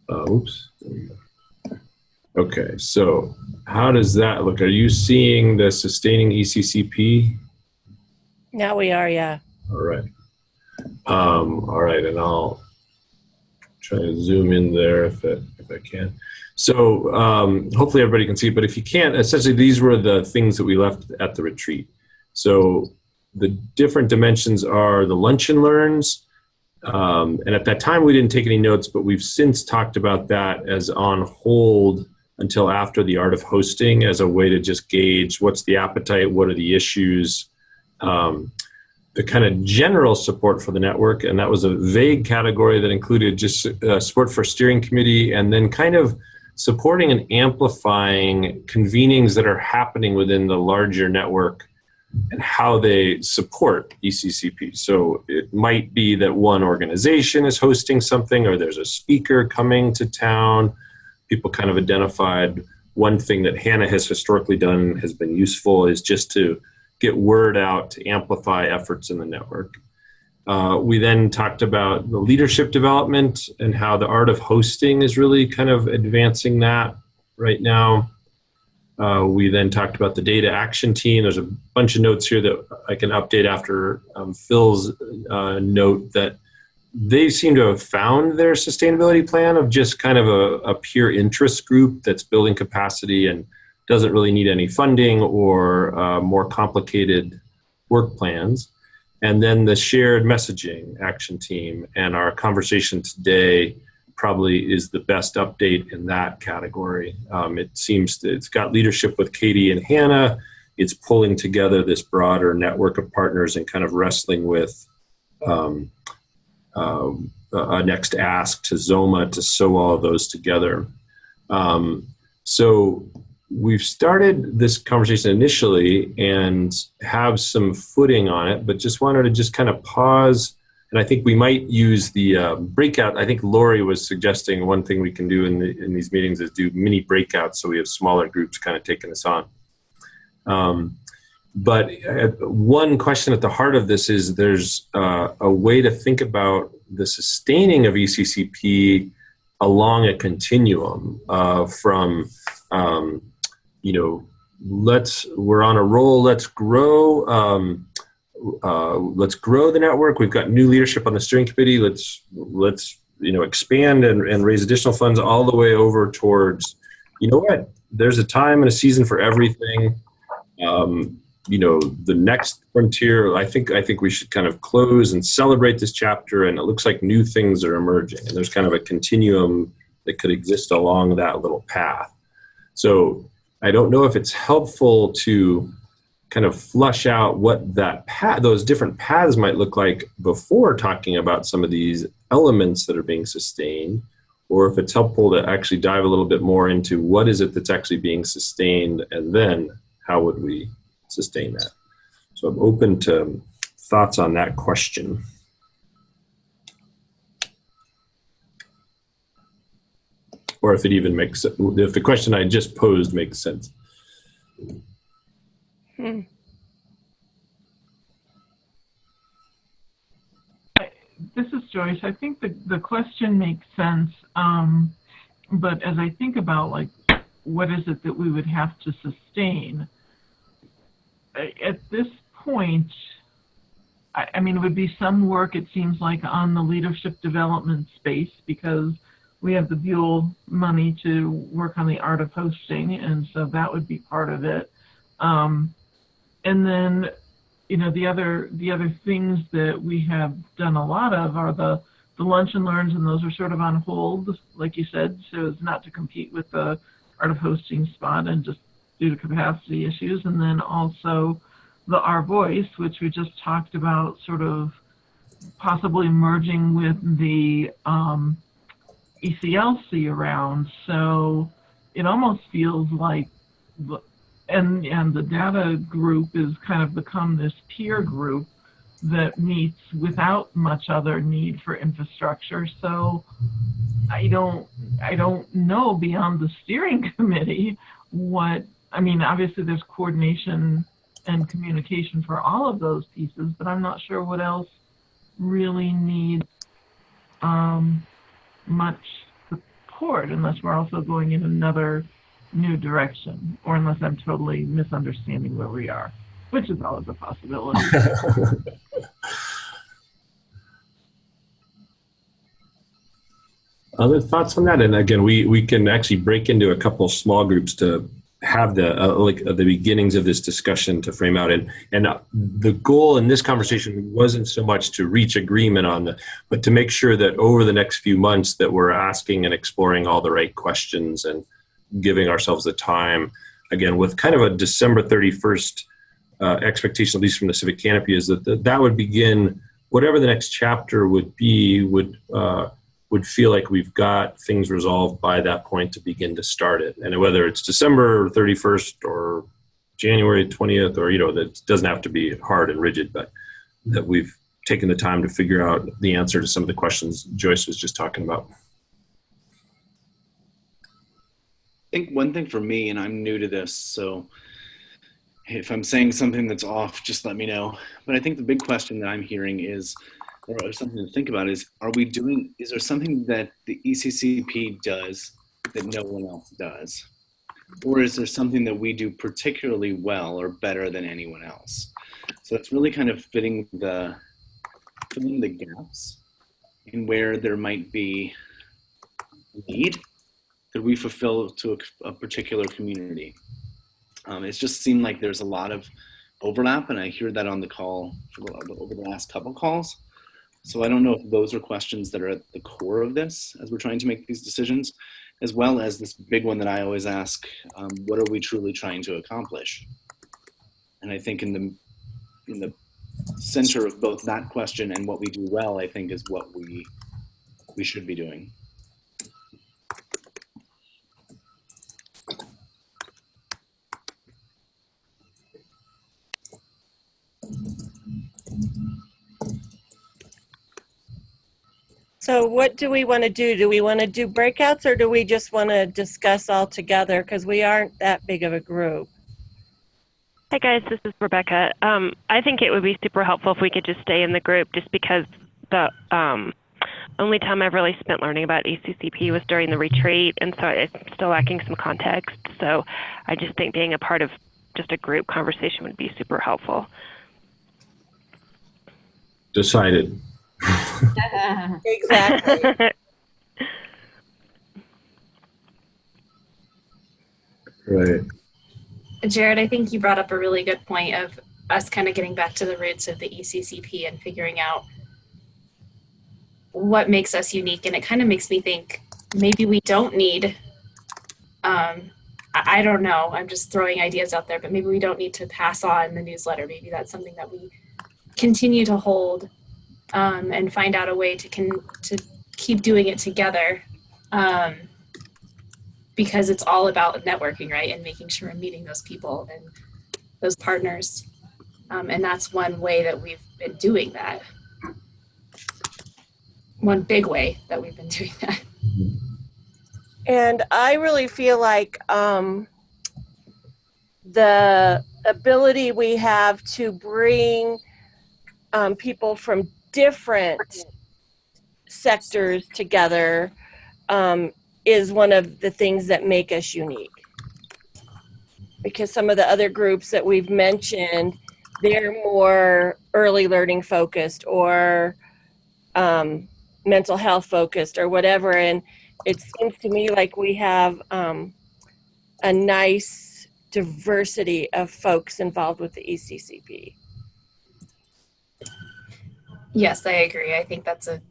Oops. There we go. Okay, so how does that look? Are you seeing the sustaining ECCP? Now we are, yeah. All right. All right, and I'll try to zoom in there if I can. So hopefully everybody can see it, but if you can't, essentially these were the things that we left at the retreat. So the different dimensions are the lunch and learns, and at that time we didn't take any notes, but we've since talked about that as on hold until after the art of hosting as a way to just gauge what's the appetite, what are the issues, the kind of general support for the network. And that was a vague category that included just support for steering committee and then kind of supporting and amplifying convenings that are happening within the larger network and how they support ECCP. So it might be that one organization is hosting something or there's a speaker coming to town. People kind of identified one thing that Hannah has historically done has been useful is just to get word out to amplify efforts in the network. We then talked about the leadership development and how the art of hosting is really kind of advancing that right now. We then talked about the data action team. There's a bunch of notes here that I can update after Phil's note that they seem to have found their sustainability plan of just kind of a pure interest group that's building capacity and doesn't really need any funding or more complicated work plans. And then the shared messaging action team, and our conversation today probably is the best update in that category. It seems that it's got leadership with Katie and Hannah. It's pulling together this broader network of partners and kind of wrestling with a next ask to Zoma to sew all of those together. So we've started this conversation initially and have some footing on it, but just wanted to just kind of pause. And I think we might use the breakout. I think Lori was suggesting one thing we can do in these meetings is do mini breakouts so we have smaller groups kind of taking this on. But one question at the heart of this is there's a way to think about the sustaining of ECCP along a continuum from, we're on a roll, let's grow the network. We've got new leadership on the steering committee. Let's expand and raise additional funds all the way over towards, there's a time and a season for everything. The next frontier, I think we should kind of close and celebrate this chapter, and it looks like new things are emerging, and there's kind of a continuum that could exist along that little path. So I don't know if it's helpful to kind of flush out what that path, those different paths might look like before talking about some of these elements that are being sustained, or if it's helpful to actually dive a little bit more into what is it that's actually being sustained, and then how would we sustain that. So I'm open to thoughts on that question. Or if it even makes, if the question I just posed makes sense. This is Joyce. I think the question makes sense, but as I think about what is it that we would have to sustain, at this point, I mean, it would be some work, it seems like, on the leadership development space, because we have the Buell money to work on the art of hosting, and so that would be part of it. And then, the other things that we have done a lot of are the lunch and learns, and those are sort of on hold, like you said, so as not to compete with the art of hosting spot and just due to capacity issues. And then also the Our Voice, which we just talked about, sort of possibly merging with the ECLC around. So it almost feels like, and the data group is kind of become this peer group that meets without much other need for infrastructure. So I don't know beyond the steering committee obviously there's coordination and communication for all of those pieces, but I'm not sure what else really needs much support, unless we're also going in another new direction, or unless I'm totally misunderstanding where we are, which is always a possibility. Other thoughts on that? And again, we can actually break into a couple small groups to have the beginnings of this discussion to frame out. And the goal in this conversation wasn't so much to reach agreement but to make sure that over the next few months that we're asking and exploring all the right questions and giving ourselves the time, again, with kind of a December 31st expectation, at least from the Civic Canopy, is that would begin whatever the next chapter would be, would feel like we've got things resolved by that point to begin to start it. And whether it's December 31st or January 20th, or, that doesn't have to be hard and rigid, but that we've taken the time to figure out the answer to some of the questions Joyce was just talking about. I think one thing for me, and I'm new to this, so if I'm saying something that's off, just let me know. But I think the big question that I'm hearing is or something to think about is, is there something that the ECCP does that no one else does? Or is there something that we do particularly well or better than anyone else? So it's really kind of filling the gaps in where there might be need that we fulfill to a particular community. It's just seemed like there's a lot of overlap, and I hear that on the call over the last couple calls. So I don't know if those are questions that are at the core of this as we're trying to make these decisions, as well as this big one that I always ask, what are we truly trying to accomplish? And I think in the center of both that question and what we do well, I think is what we should be doing. So what do we want to do? Do we want to do breakouts, or do we just want to discuss all together? Because we aren't that big of a group. Hi guys, this is Rebecca. I think it would be super helpful if we could just stay in the group, just because the only time I've really spent learning about ECCP was during the retreat, and so it's still lacking some context. So I just think being a part of just a group conversation would be super helpful. Decided. Exactly. Right. Jared, I think you brought up a really good point of us kind of getting back to the roots of the ECCP and figuring out what makes us unique. And it kind of makes me think maybe we don't need, I don't know, I'm just throwing ideas out there, but maybe we don't need to pass on the newsletter. Maybe that's something that we continue to hold and find out a way to keep doing it together, because it's all about networking, right? And making sure we're meeting those people and those partners. And that's one way that we've been doing that. One big way that we've been doing that. And I really feel like the ability we have to bring people from different sectors together is one of the things that make us unique. Because some of the other groups that we've mentioned, they're more early learning focused or mental health focused or whatever. And it seems to me like we have a nice diversity of folks involved with the ECCP. Yes, I agree. I think that's a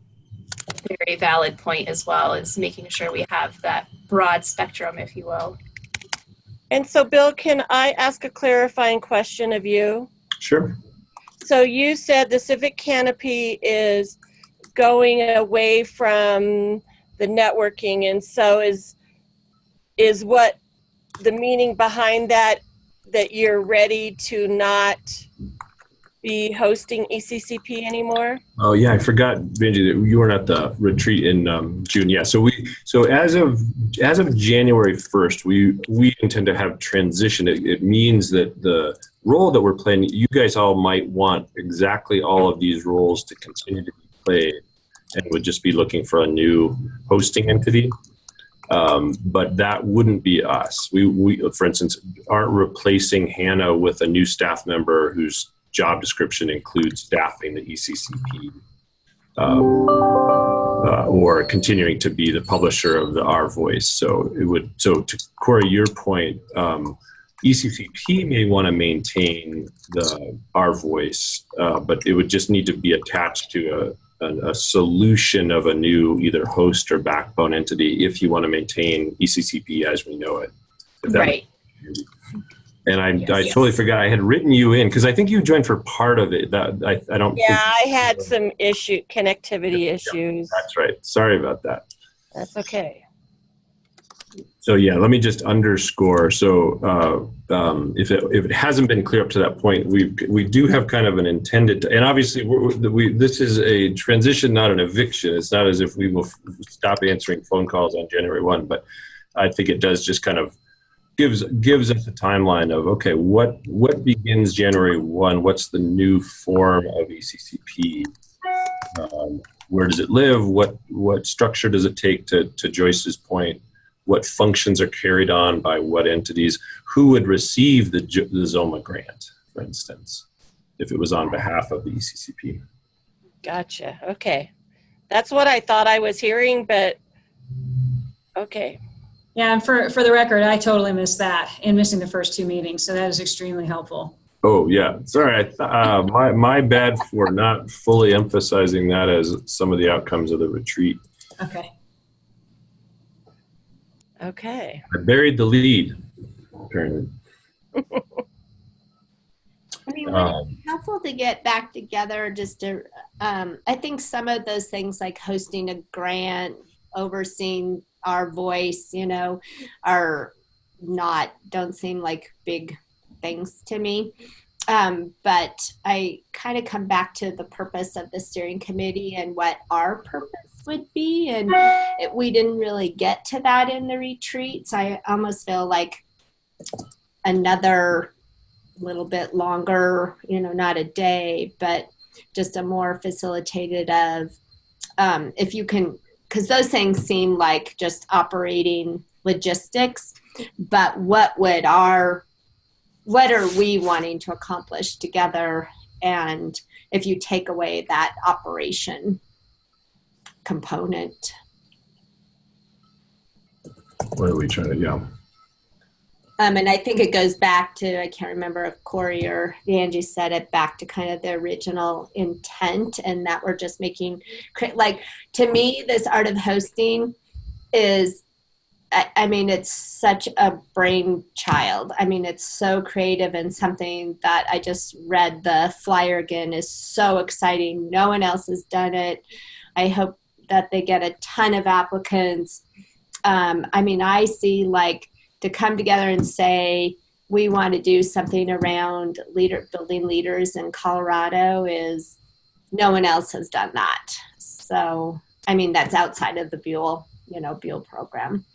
very valid point as well, is making sure we have that broad spectrum, if you will. And so, Bill, can I ask a clarifying question of you? Sure. So you said the Civic Canopy is going away from the networking, and so is what the meaning behind that you're ready to not be hosting ECCP anymore? Oh yeah, I forgot, Benji, that you weren't at the retreat in June. Yeah, so as of January 1st, we intend to have transition. It means that the role that we're playing, you guys all might want exactly all of these roles to continue to be played, and would just be looking for a new hosting entity. But that wouldn't be us. We, for instance, aren't replacing Hannah with a new staff member whose job description includes staffing the ECCP, or continuing to be the publisher of the Our Voice. So to Corey, your point, ECCP may want to maintain the Our Voice, but it would just need to be attached to a solution of a new either host or backbone entity if you want to maintain ECCP as we know it. Right. And I totally forgot I had written you in, because I think you joined for part of it. I don't. Yeah, I had some connectivity issues. That's right. Sorry about that. That's okay. So yeah, let me just underscore. So if it hasn't been clear up to that point, we do have kind of an intended, and obviously this is a transition, not an eviction. It's not as if we will stop answering phone calls on January 1, but I think it does just kind of gives us a timeline of, okay, what begins January 1? What's the new form of ECCP? Where does it live? What structure does it take, to Joyce's point? What functions are carried on by what entities? Who would receive the ZOMA grant, for instance, if it was on behalf of the ECCP? Gotcha. Okay. That's what I thought I was hearing, but okay. Yeah, and for the record, I totally missed that in missing the first 2 meetings, so that is extremely helpful. Oh, yeah. Sorry. My bad for not fully emphasizing that as some of the outcomes of the retreat. Okay. Okay. I buried the lead, apparently. I mean, would it be helpful to get back together just to, I think some of those things like hosting a grant, overseeing our voice, don't seem like big things to me. But I kind of come back to the purpose of the steering committee and what our purpose would be. And we didn't really get to that in the retreat. So I almost feel like another little bit longer, not a day, but just a more facilitated of, if you can, because those things seem like just operating logistics, but what are we wanting to accomplish together? And if you take away that operation component. What are we trying to, yeah. And I think it goes back to, I can't remember if Corey or Angie said it, back to kind of the original intent, and that we're just making, like, to me, this art of hosting is, I mean, it's such a brainchild. I mean, it's so creative, and something that I just read the flyer again is so exciting. No one else has done it. I hope that they get a ton of applicants. I mean, I see, like, to come together and say we want to do something around building leaders in Colorado is, no one else has done that. So, I mean, that's outside of the Buell program.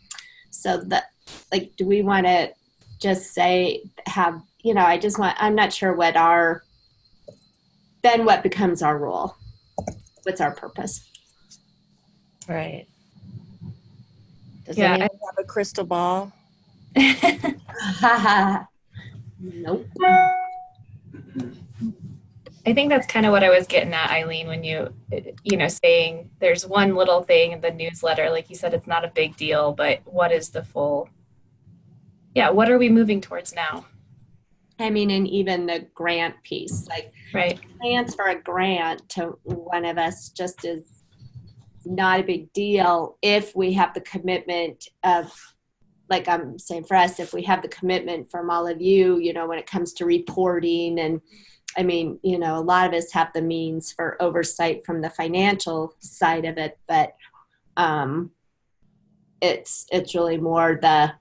So that, like, do we want to just say, I'm not sure what becomes our role? What's our purpose? Right. Does anyone have a crystal ball? Nope. I think that's kind of what I was getting at, Eileen, when you saying there's one little thing in the newsletter, like you said, it's not a big deal, but what is the full, what are we moving towards now? I mean, and even the grant piece, like, right, plans for a grant to one of us just is not a big deal if we have the commitment of, like I'm saying, for us, if we have the commitment from all of you, when it comes to reporting, and I mean, a lot of us have the means for oversight from the financial side of it, but it's really more the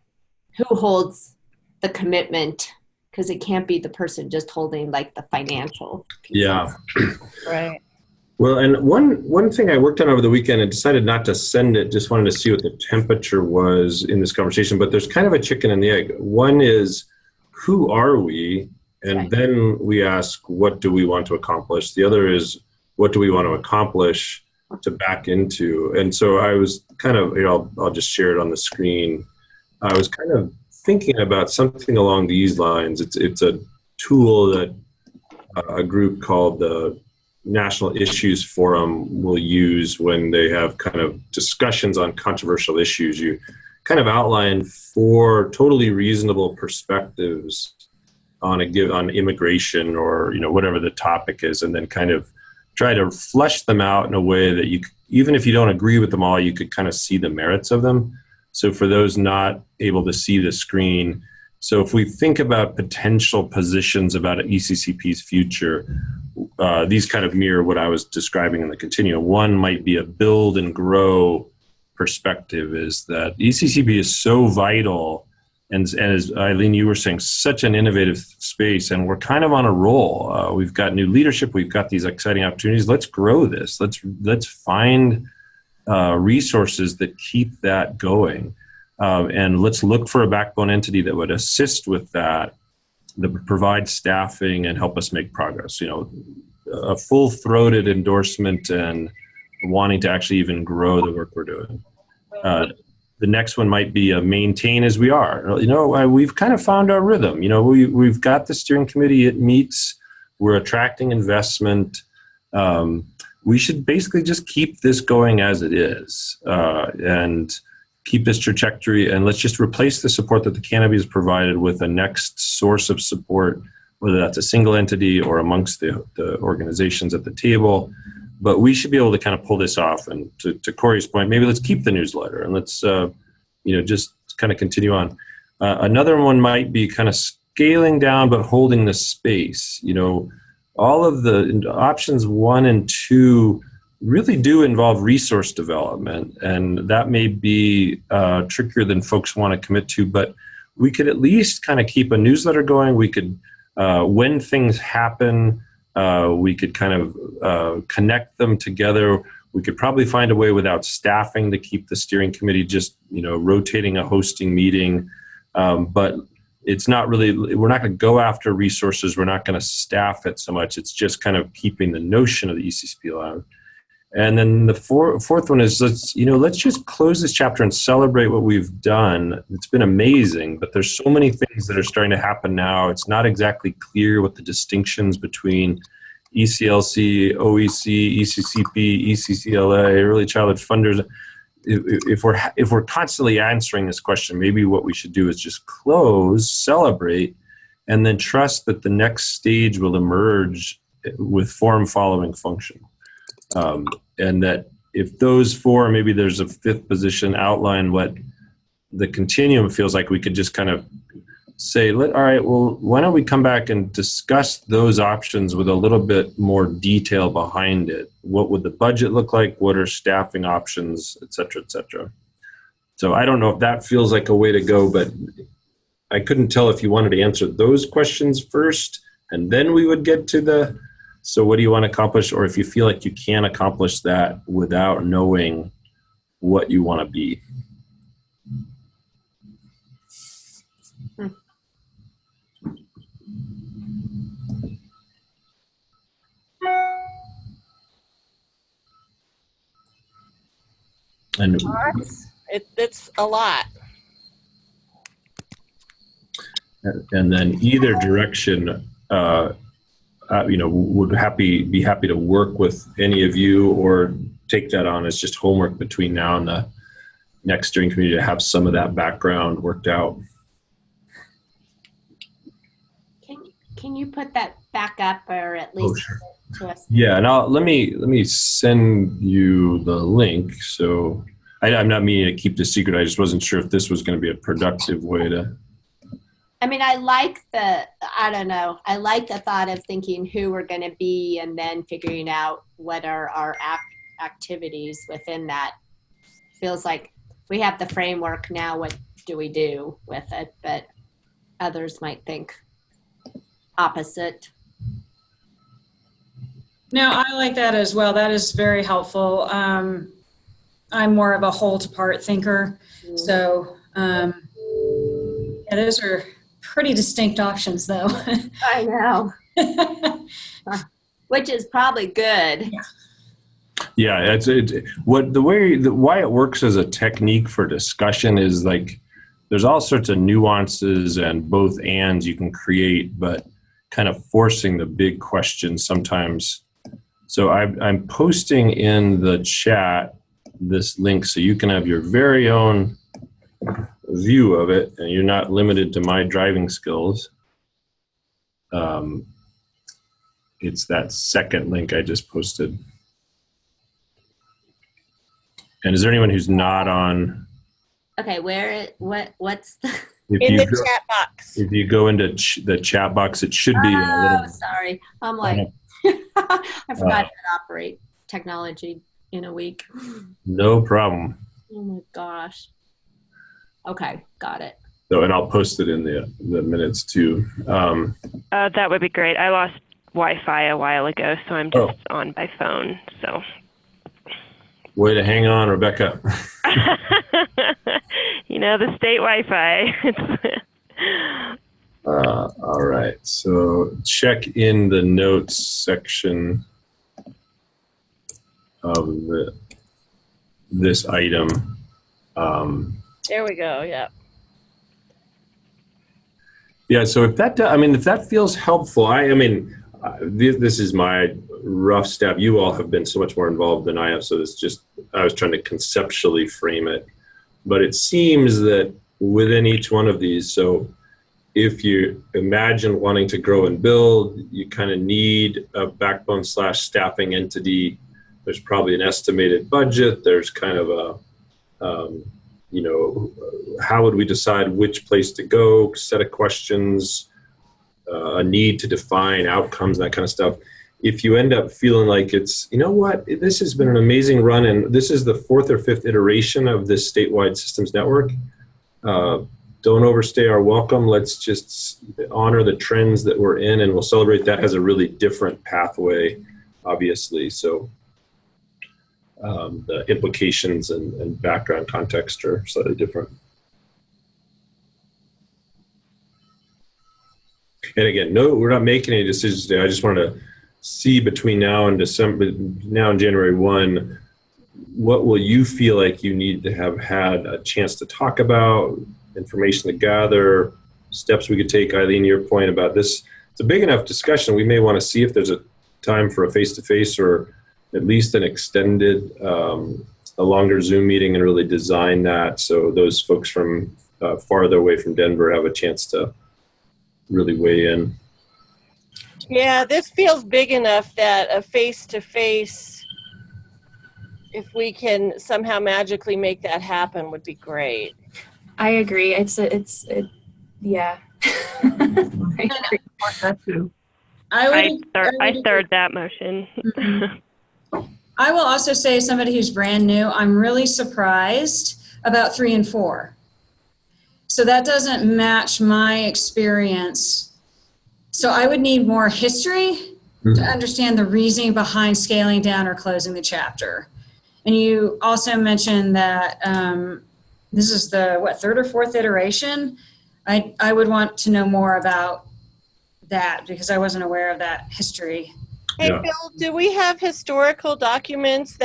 who holds the commitment, because it can't be the person just holding like the financial piece. Yeah. Right. Well, and one thing I worked on over the weekend and decided not to send it, just wanted to see what the temperature was in this conversation, but there's kind of a chicken and the egg. One is, who are we? And then we ask, what do we want to accomplish? The other is, what do we want to accomplish to back into? And so I was kind of, I'll just share it on the screen. I was kind of thinking about something along these lines. It's a tool that a group called the National Issues Forum will use when they have kind of discussions on controversial issues. You kind of outline 4 totally reasonable perspectives on immigration or whatever the topic is, and then kind of try to flesh them out in a way that you, even if you don't agree with them all, you could kind of see the merits of them. So for those not able to see the screen, so if we think about potential positions about ECCP's future, these kind of mirror what I was describing in the continuum. One might be a build and grow perspective, is that ECCP is so vital, and as Eileen, you were saying, such an innovative space, and we're kind of on a roll. We've got new leadership. We've got these exciting opportunities. Let's grow this. Let's find resources that keep that going. And let's look for a backbone entity that would assist with that would provide staffing and help us make progress. a full-throated endorsement and wanting to actually even grow the work we're doing. The next one might be maintain as we are. We've kind of found our rhythm. We've got the steering committee, it meets, we're attracting investment. We should basically just keep this going as it is and keep this trajectory, and let's just replace the support that the canopy has provided with a next source of support, whether that's a single entity or amongst the organizations at the table. But we should be able to kind of pull this off. And to Corey's point, maybe let's keep the newsletter and let's, just kind of continue on. Another one might be kind of scaling down, but holding the space. All of the options 1 and 2 really do involve resource development, and that may be trickier than folks want to commit to, but we could at least kind of keep a newsletter going. We could, when things happen, we could kind of connect them together. We could probably find a way without staffing to keep the steering committee just, rotating a hosting meeting. But it's not really, we're not going to go after resources. We're not going to staff it so much. It's just kind of keeping the notion of the ECCP alive. And then the fourth one is let's just close this chapter and celebrate what we've done. It's been amazing, but there's so many things that are starting to happen now. It's not exactly clear what the distinctions between ECLC, OEC, ECCP, ECCLA, early childhood funders. If we're constantly answering this question, maybe what we should do is just close, celebrate, and then trust that the next stage will emerge with form following function. And that if those four, maybe there's a fifth position, outline what the continuum feels like, we could just kind of say, all right, well, why don't we come back and discuss those options with a little bit more detail behind it? What would the budget look like? What are staffing options, et cetera, et cetera? So I don't know if that feels like a way to go, but I couldn't tell if you wanted to answer those questions first, and then we would get to the, so what do you want to accomplish? Or if you feel like you can accomplish that without knowing what you want to be. And it's a lot. And then either direction, would be happy to work with any of you, or take that on as just homework between now and the next steering committee to have some of that background worked out. Can you put that back up, or at least sure. to us? Yeah, and let me send you the link. So I'm not meaning to keep this secret. I just wasn't sure if this was going to be a productive way to. I mean, I like the thought of thinking who we're going to be and then figuring out what are our activities within that. Feels like we have the framework now. What do we do with it? But others might think opposite. No, I like that as well. That is very helpful. I'm more of a whole to part thinker. Mm-hmm. So those are pretty distinct options, though. I know. Which is probably good. Yeah, why it works as a technique for discussion is like there's all sorts of nuances and both ands you can create, but kind of forcing the big questions sometimes. So I'm posting in the chat this link so you can have your very own view of it, and you're not limited to my driving skills. It's that second link I just posted. And is there anyone who's not on? Okay, what's the? In the chat box. If you go into the chat box, it should be. Sorry, I'm like, I forgot how to operate technology in a week. No problem. Oh my gosh. Okay, got it. So, and I'll post it in the minutes too. That would be great. I lost Wi-Fi a while ago, so I'm just on by phone. So. Way to hang on, Rebecca. The state Wi-Fi. All right, so check in the notes section of this item. There we go. Yeah. Yeah, so if that, if that feels helpful, this is my rough stab. You all have been so much more involved than I have, so it's just, I was trying to conceptually frame it. But it seems that within each one of these, so if you imagine wanting to grow and build, you kind of need a backbone / staffing entity. There's probably an estimated budget. There's kind of a, how would we decide which place to go, set of questions, a need to define outcomes, that kind of stuff. If you end up feeling like it's, you know what, this has been an amazing run and this is the 4th or 5th iteration of this statewide systems network, don't overstay our welcome. Let's just honor the trends that we're in, and we'll celebrate that as a really different pathway, obviously. So the implications and background context are slightly different. And again, no, we're not making any decisions today. I just want to see between now and January 1, what will you feel like you need to have had a chance to talk about, information to gather, steps we could take. Eileen, your point about this, it's a big enough discussion. We may want to see if there's a time for a face-to-face or at least an extended, a longer Zoom meeting and really design that so those folks from farther away from Denver have a chance to really weigh in. Yeah, this feels big enough that a face-to-face, if we can somehow magically make that happen, would be great. I agree. Yeah. I agree. That too. I third that motion. I will also say, somebody who's brand new, I'm really surprised about 3 and 4. So that doesn't match my experience. So I would need more history to understand the reasoning behind scaling down or closing the chapter. And you also mentioned that this is the, 3rd or 4th iteration? I would want to know more about that because I wasn't aware of that history. Hey, Yeah. Bill, do we have historical documents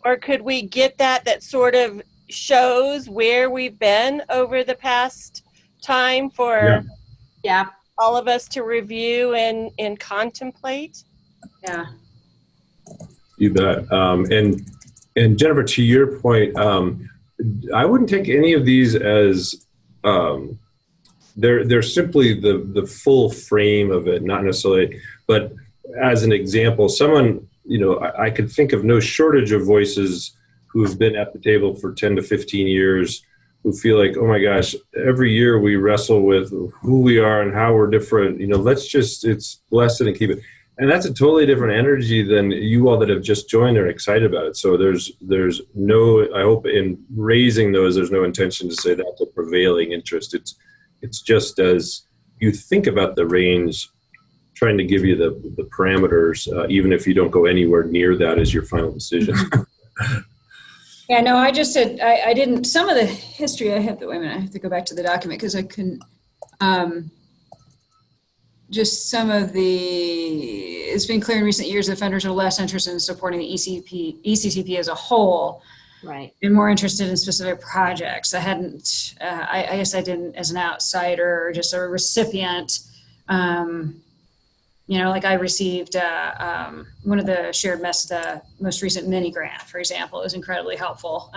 or could we get that sort of shows where we've been over the past time for all of us to review and contemplate? Yeah. You bet. And Jennifer, to your point, I wouldn't take any of these as they're simply the full frame of it, not necessarily, but as an example, someone, I could think of no shortage of voices who have been at the table for 10 to 15 years who feel like, oh my gosh, every year we wrestle with who we are and how we're different. It's blessed and keep it. And that's a totally different energy than you all that have just joined are excited about it. So there's no, I hope in raising those, there's no intention to say that's a prevailing interest. It's just as you think about the range, trying to give you the parameters, even if you don't go anywhere near that as your final decision. Yeah, no, I just said, I didn't, some of the history I have, wait a minute, I have to go back to the document because I couldn't, just some of it's been clear in recent years that funders are less interested in supporting the ECCP as a whole. Right. And more interested in specific projects. I hadn't, I guess I didn't, as an outsider or just a recipient, like I received one of the shared the most recent mini grant, for example. It was incredibly helpful.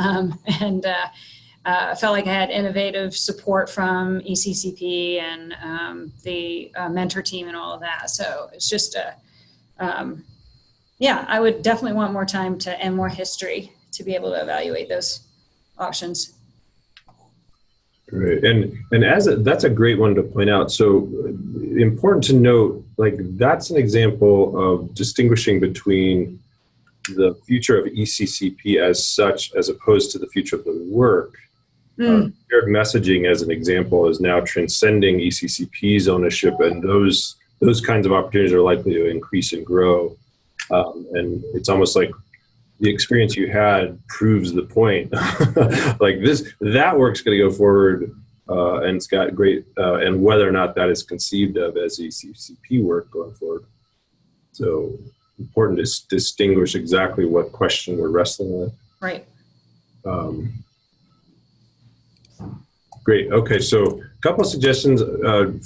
I felt like I had innovative support from ECCP and the mentor team and all of that. So it's just I would definitely want more time and more history to be able to evaluate those options. Great. And that's a great one to point out. So important to note, that's an example of distinguishing between the future of ECCP as such, as opposed to the future of the work. Shared messaging, as an example, is now transcending ECCP's ownership, and those kinds of opportunities are likely to increase and grow. And it's almost like the experience you had proves the point. That work's going to go forward and it's got great, and whether or not that is conceived of as ECCP work going forward. So important to distinguish exactly what question we're wrestling with. Right. Great. Okay, so a couple of suggestions: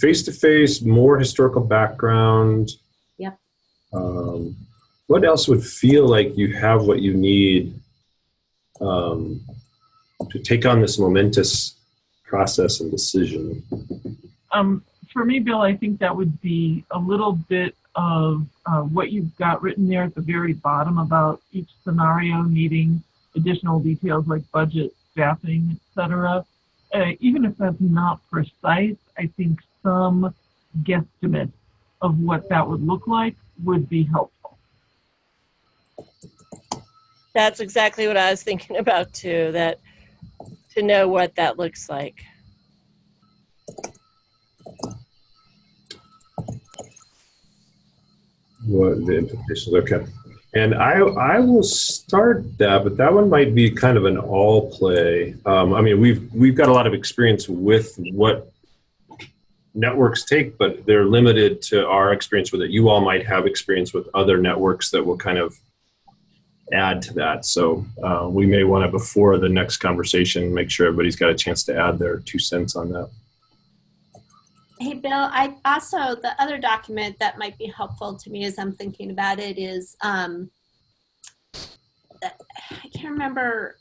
face-to-face, more historical background. Yep. What else would feel like you have what you need to take on this momentous process and decision? For me, Bill, I think that would be a little bit of what you've got written there at the very bottom about each scenario needing additional details like budget, staffing, etc. Even if that's not precise, I think some guesstimate of what that would look like would be helpful. That's exactly what I was thinking about too, that to know what that looks like. What the implications? Okay, and I will start that, but that one might be kind of an all play. I mean, we've got a lot of experience with what networks take, but they're limited to our experience with it. You all might have experience with other networks that will kind of add to that. So we may want to, before the next conversation, make sure everybody's got a chance to add their 2 cents on that. Hey, Bill, I also, the other document that might be helpful to me as I'm thinking about it is, I can't remember,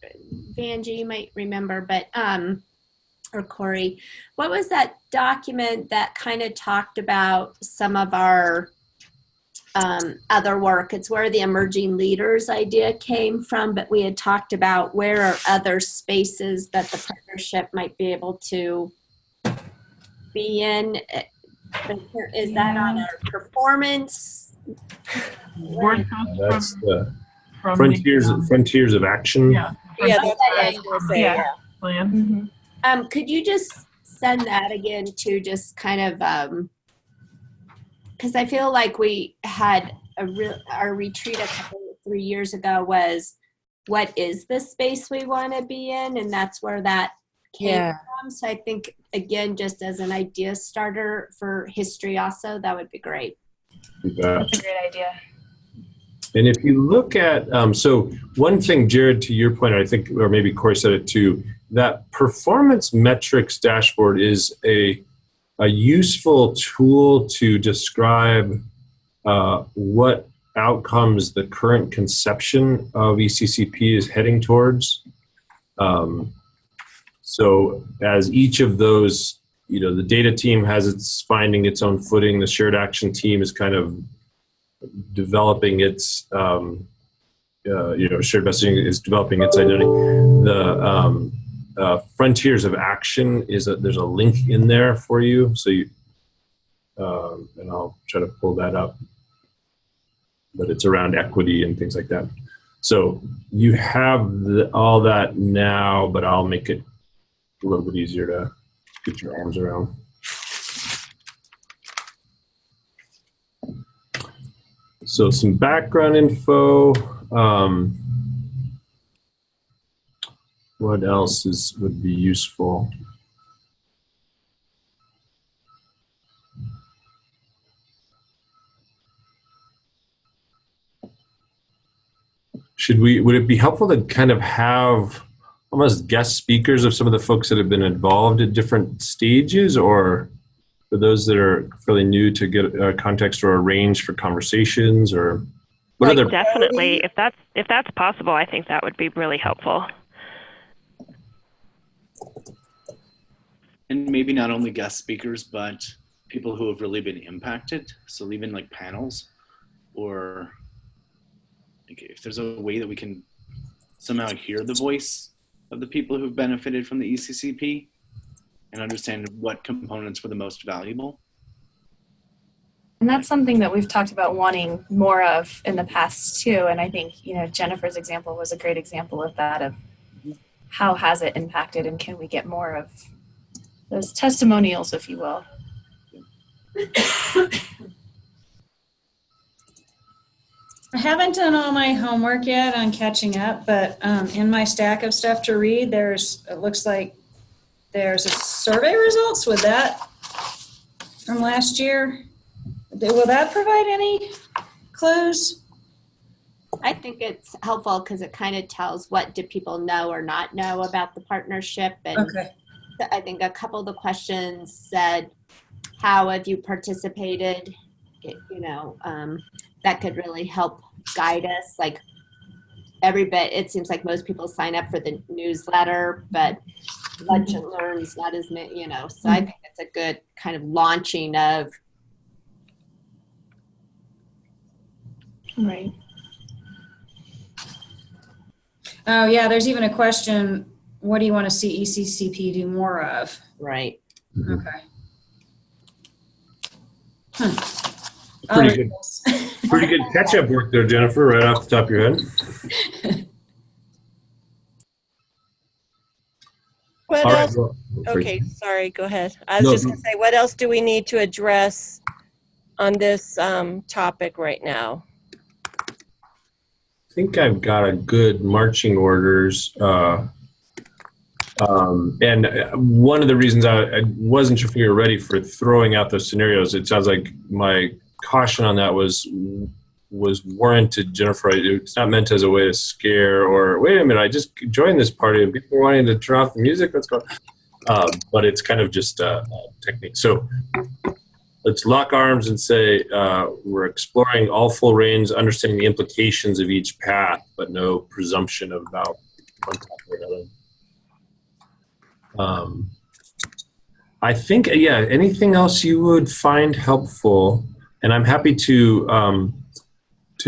Vanjie, you might remember, but, or Corey, what was that document that kind of talked about some of our other work? It's where the emerging leaders idea came from, but we had talked about where are other spaces that the partnership might be able to be in. Is that on our performance? That's the frontiers of action. Yeah, Yeah, that's what I was going to say. Yeah. Yeah. Plan. Could you just send that again to just kind of, because I feel like we had our retreat 3 years ago was, what is the space we want to be in? And that's where that came from. So I think, again, just as an idea starter for history also, that would be great. That's a great idea. And if you look at, so one thing, Jared, to your point, I think, or maybe Corey said it too, that performance metrics dashboard is a useful tool to describe what outcomes the current conception of ECCP is heading towards. So as each of those, the data team has finding its own footing, the shared action team is kind of developing its, shared messaging is developing its identity. The frontiers of action there's a link in there for you. So you, and I'll try to pull that up, but it's around equity and things like that. So you have all that now, but I'll make it a little bit easier to get your arms around. So some background info. What else would be useful? Would it be helpful to kind of have almost guest speakers of some of the folks that have been involved at different stages, or for those that are fairly new to get a context or a range for conversations, or what other? Definitely, if that's possible, I think that would be really helpful. And maybe not only guest speakers, but people who have really been impacted. So even like panels, or if there's a way that we can somehow hear the voice of the people who've benefited from the ECCP and understand what components were the most valuable. And that's something that we've talked about wanting more of in the past too. And I think, Jennifer's example was a great example of that, of how has it impacted and can we get more of those testimonials, if you will. I haven't done all my homework yet on catching up, but in my stack of stuff to read, it looks like there's a survey results with that from last year. Will that provide any clues? I think it's helpful because it kind of tells what do people know or not know about the partnership. And Okay. I think a couple of the questions said, how have you participated? That could really help guide us. Like it seems like most people sign up for the newsletter, but Lunch and Learn's not as many, so I think it's a good kind of launching of. Right. Oh yeah, there's even a question, what do you want to see ECCP do more of? Right. Okay. Pretty good catch-up work there, Jennifer, right off the top of your head. What All right, else? well, Okay, sorry, go ahead. I was just going to say, what else do we need to address on this topic right now? I think I've got a good marching orders. And one of the reasons I wasn't sure if we were ready for throwing out those scenarios, it sounds like my caution on that was warranted, Jennifer. It's not meant as a way to scare or, wait a minute, I just joined this party and people are wanting to turn off the music. Let's go. But it's kind of just a technique. So let's lock arms and say we're exploring all full range, understanding the implications of each path, but no presumption about one path or another. I think, yeah, anything else you would find helpful, and I'm happy to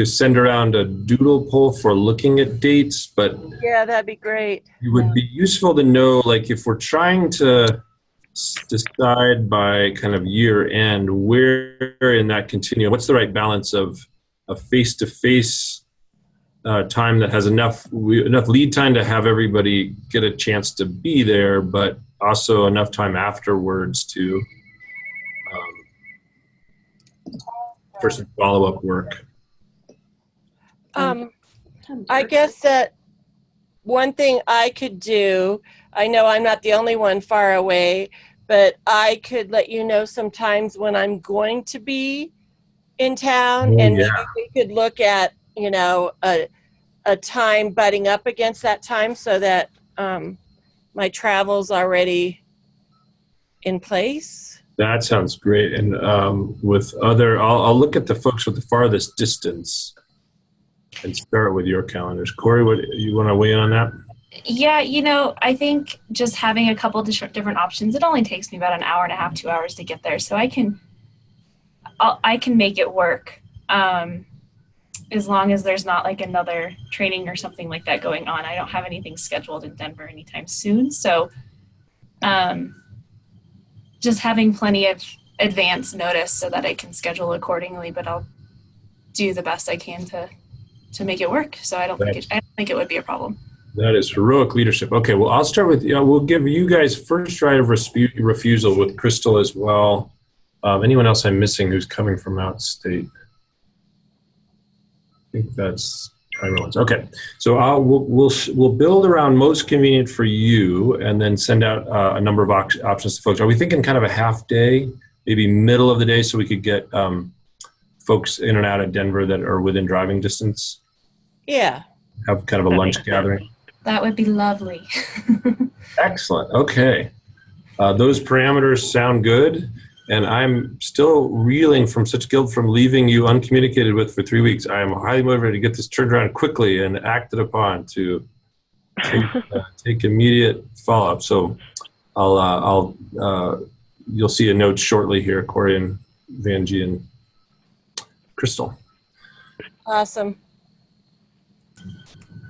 send around a doodle poll for looking at dates, but yeah, that'd be great. It would be useful to know, like, if we're trying to decide by kind of year end, where in that continuum, what's the right balance of a face-to-face time that has enough lead time to have everybody get a chance to be there, but also enough time afterwards to for some follow-up work. I guess that one thing I could do, I know I'm not the only one far away, but I could let you know sometimes when I'm going to be in town, and maybe we could look at, a time butting up against that time so that my travel's already in place. That sounds great. And with I'll look at the folks with the farthest distance and start with your calendars. Corey, what you want to weigh in on that? Yeah, I think just having a couple different options, it only takes me about an hour and a half, 2 hours to get there. So I can make it work. As long as there's not like another training or something like that going on. I don't have anything scheduled in Denver anytime soon. So just having plenty of advance notice so that I can schedule accordingly, but I'll do the best I can to make it work. So I don't think it would be a problem. That is heroic leadership. Okay, well, I'll start with, we'll give you guys first right of refusal with Crystal as well. Anyone else I'm missing who's coming from out of state? I think that's everyone's. Okay, so we'll build around most convenient for you, and then send out a number of options to folks. Are we thinking kind of a half day, maybe middle of the day, so we could get folks in and out of Denver that are within driving distance? Yeah. Have kind of a lunch gathering. That would be lovely. Excellent. Okay, those parameters sound good. And I'm still reeling from such guilt from leaving you uncommunicated with for 3 weeks. I am highly motivated to get this turned around quickly and acted upon to take immediate follow-up. So you'll see a note shortly here, Corey and Vanjie and Crystal. Awesome.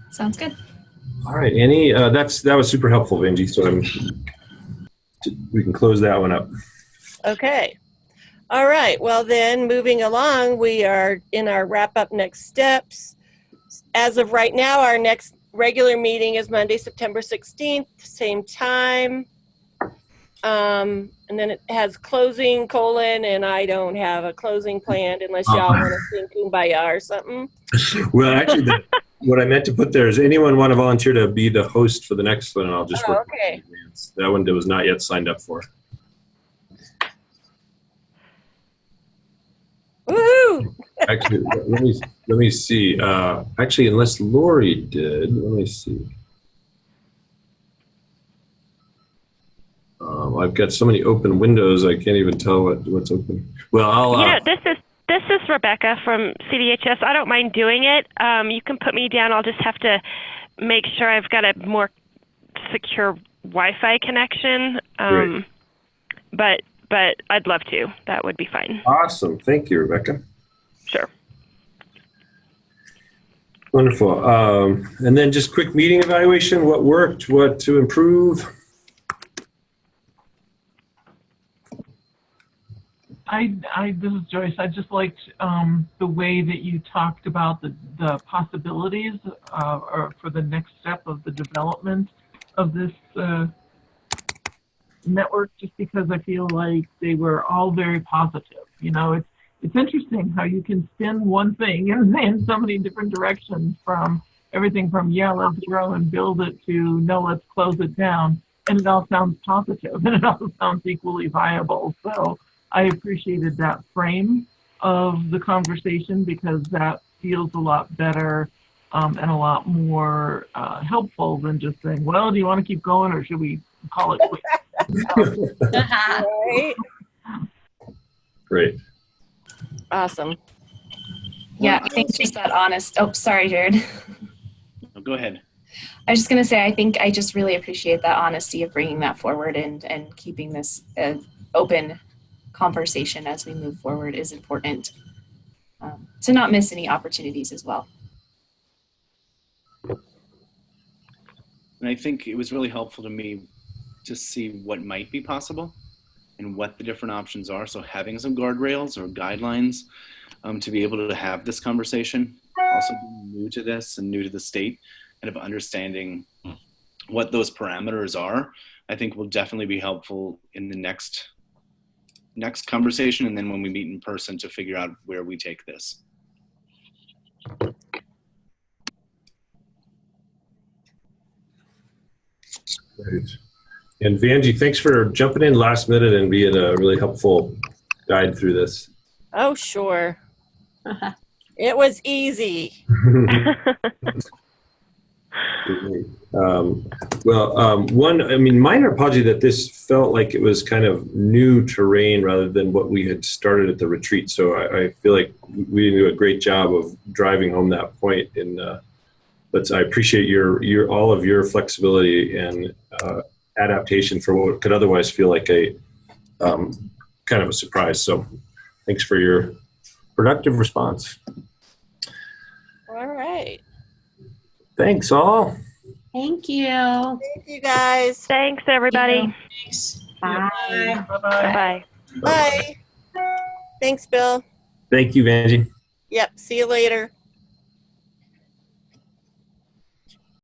Sounds good. All right, that was super helpful, Vanjie. So we can close that one up. Okay. All right. Well, then moving along, we are in our wrap up next steps. As of right now, our next regular meeting is Monday, September 16th, same time. And then it has closing, and I don't have a closing planned unless y'all want to sing Kumbaya or something. Well, actually, what I meant to put there is anyone want to volunteer to be the host for the next one, and I'll just work okay. in advance. That one was not yet signed up for. Woohoo! Actually, let me see. Actually, unless Lori did, let me see. I've got so many open windows, I can't even tell what's open. Well, I'll. This is Rebecca from CDHS. I don't mind doing it. You can put me down. I'll just have to make sure I've got a more secure Wi-Fi connection. But I'd love to. That would be fine. Awesome. Thank you, Rebecca. Sure. Wonderful. And then just quick meeting evaluation. What worked? What to improve? This is Joyce. I just liked the way that you talked about the possibilities or for the next step of the development of this network, just because I feel like they were all very positive. You know, it's interesting how you can spin one thing in so many different directions, from everything from, yeah, let's grow and build it, to, no, let's close it down. And it all sounds positive, and it all sounds equally viable. So I appreciated that frame of the conversation, because that feels a lot better and a lot more helpful than just saying, well, do you want to keep going, or should we call it quits? Right. Great. Awesome. Yeah, I think just that honest. Oh, sorry, Jared. No, go ahead. I was just going to say, I think I just really appreciate that honesty of bringing that forward, and keeping this open conversation as we move forward is important, to not miss any opportunities as well. And I think it was really helpful to me to see what might be possible and what the different options are. So having some guardrails or guidelines to be able to have this conversation, also being new to this and new to the state, kind of understanding what those parameters are, I think will definitely be helpful in the next conversation, and then when we meet in person to figure out where we take this. Great. And Vanjie, thanks for jumping in last minute and being a really helpful guide through this. Oh, sure. It was easy. Minor apology that this felt like it was kind of new terrain rather than what we had started at the retreat. So I feel like we didn't do a great job of driving home that point. But I appreciate all of your flexibility and adaptation for what could otherwise feel like a kind of a surprise. So thanks for your productive response. All right. Thanks all. Thank you. Thank you, guys. Thanks, everybody. Thanks. Bye. Bye-bye. Bye. Thanks, Bill. Thank you, Vanjie. Yep. See you later.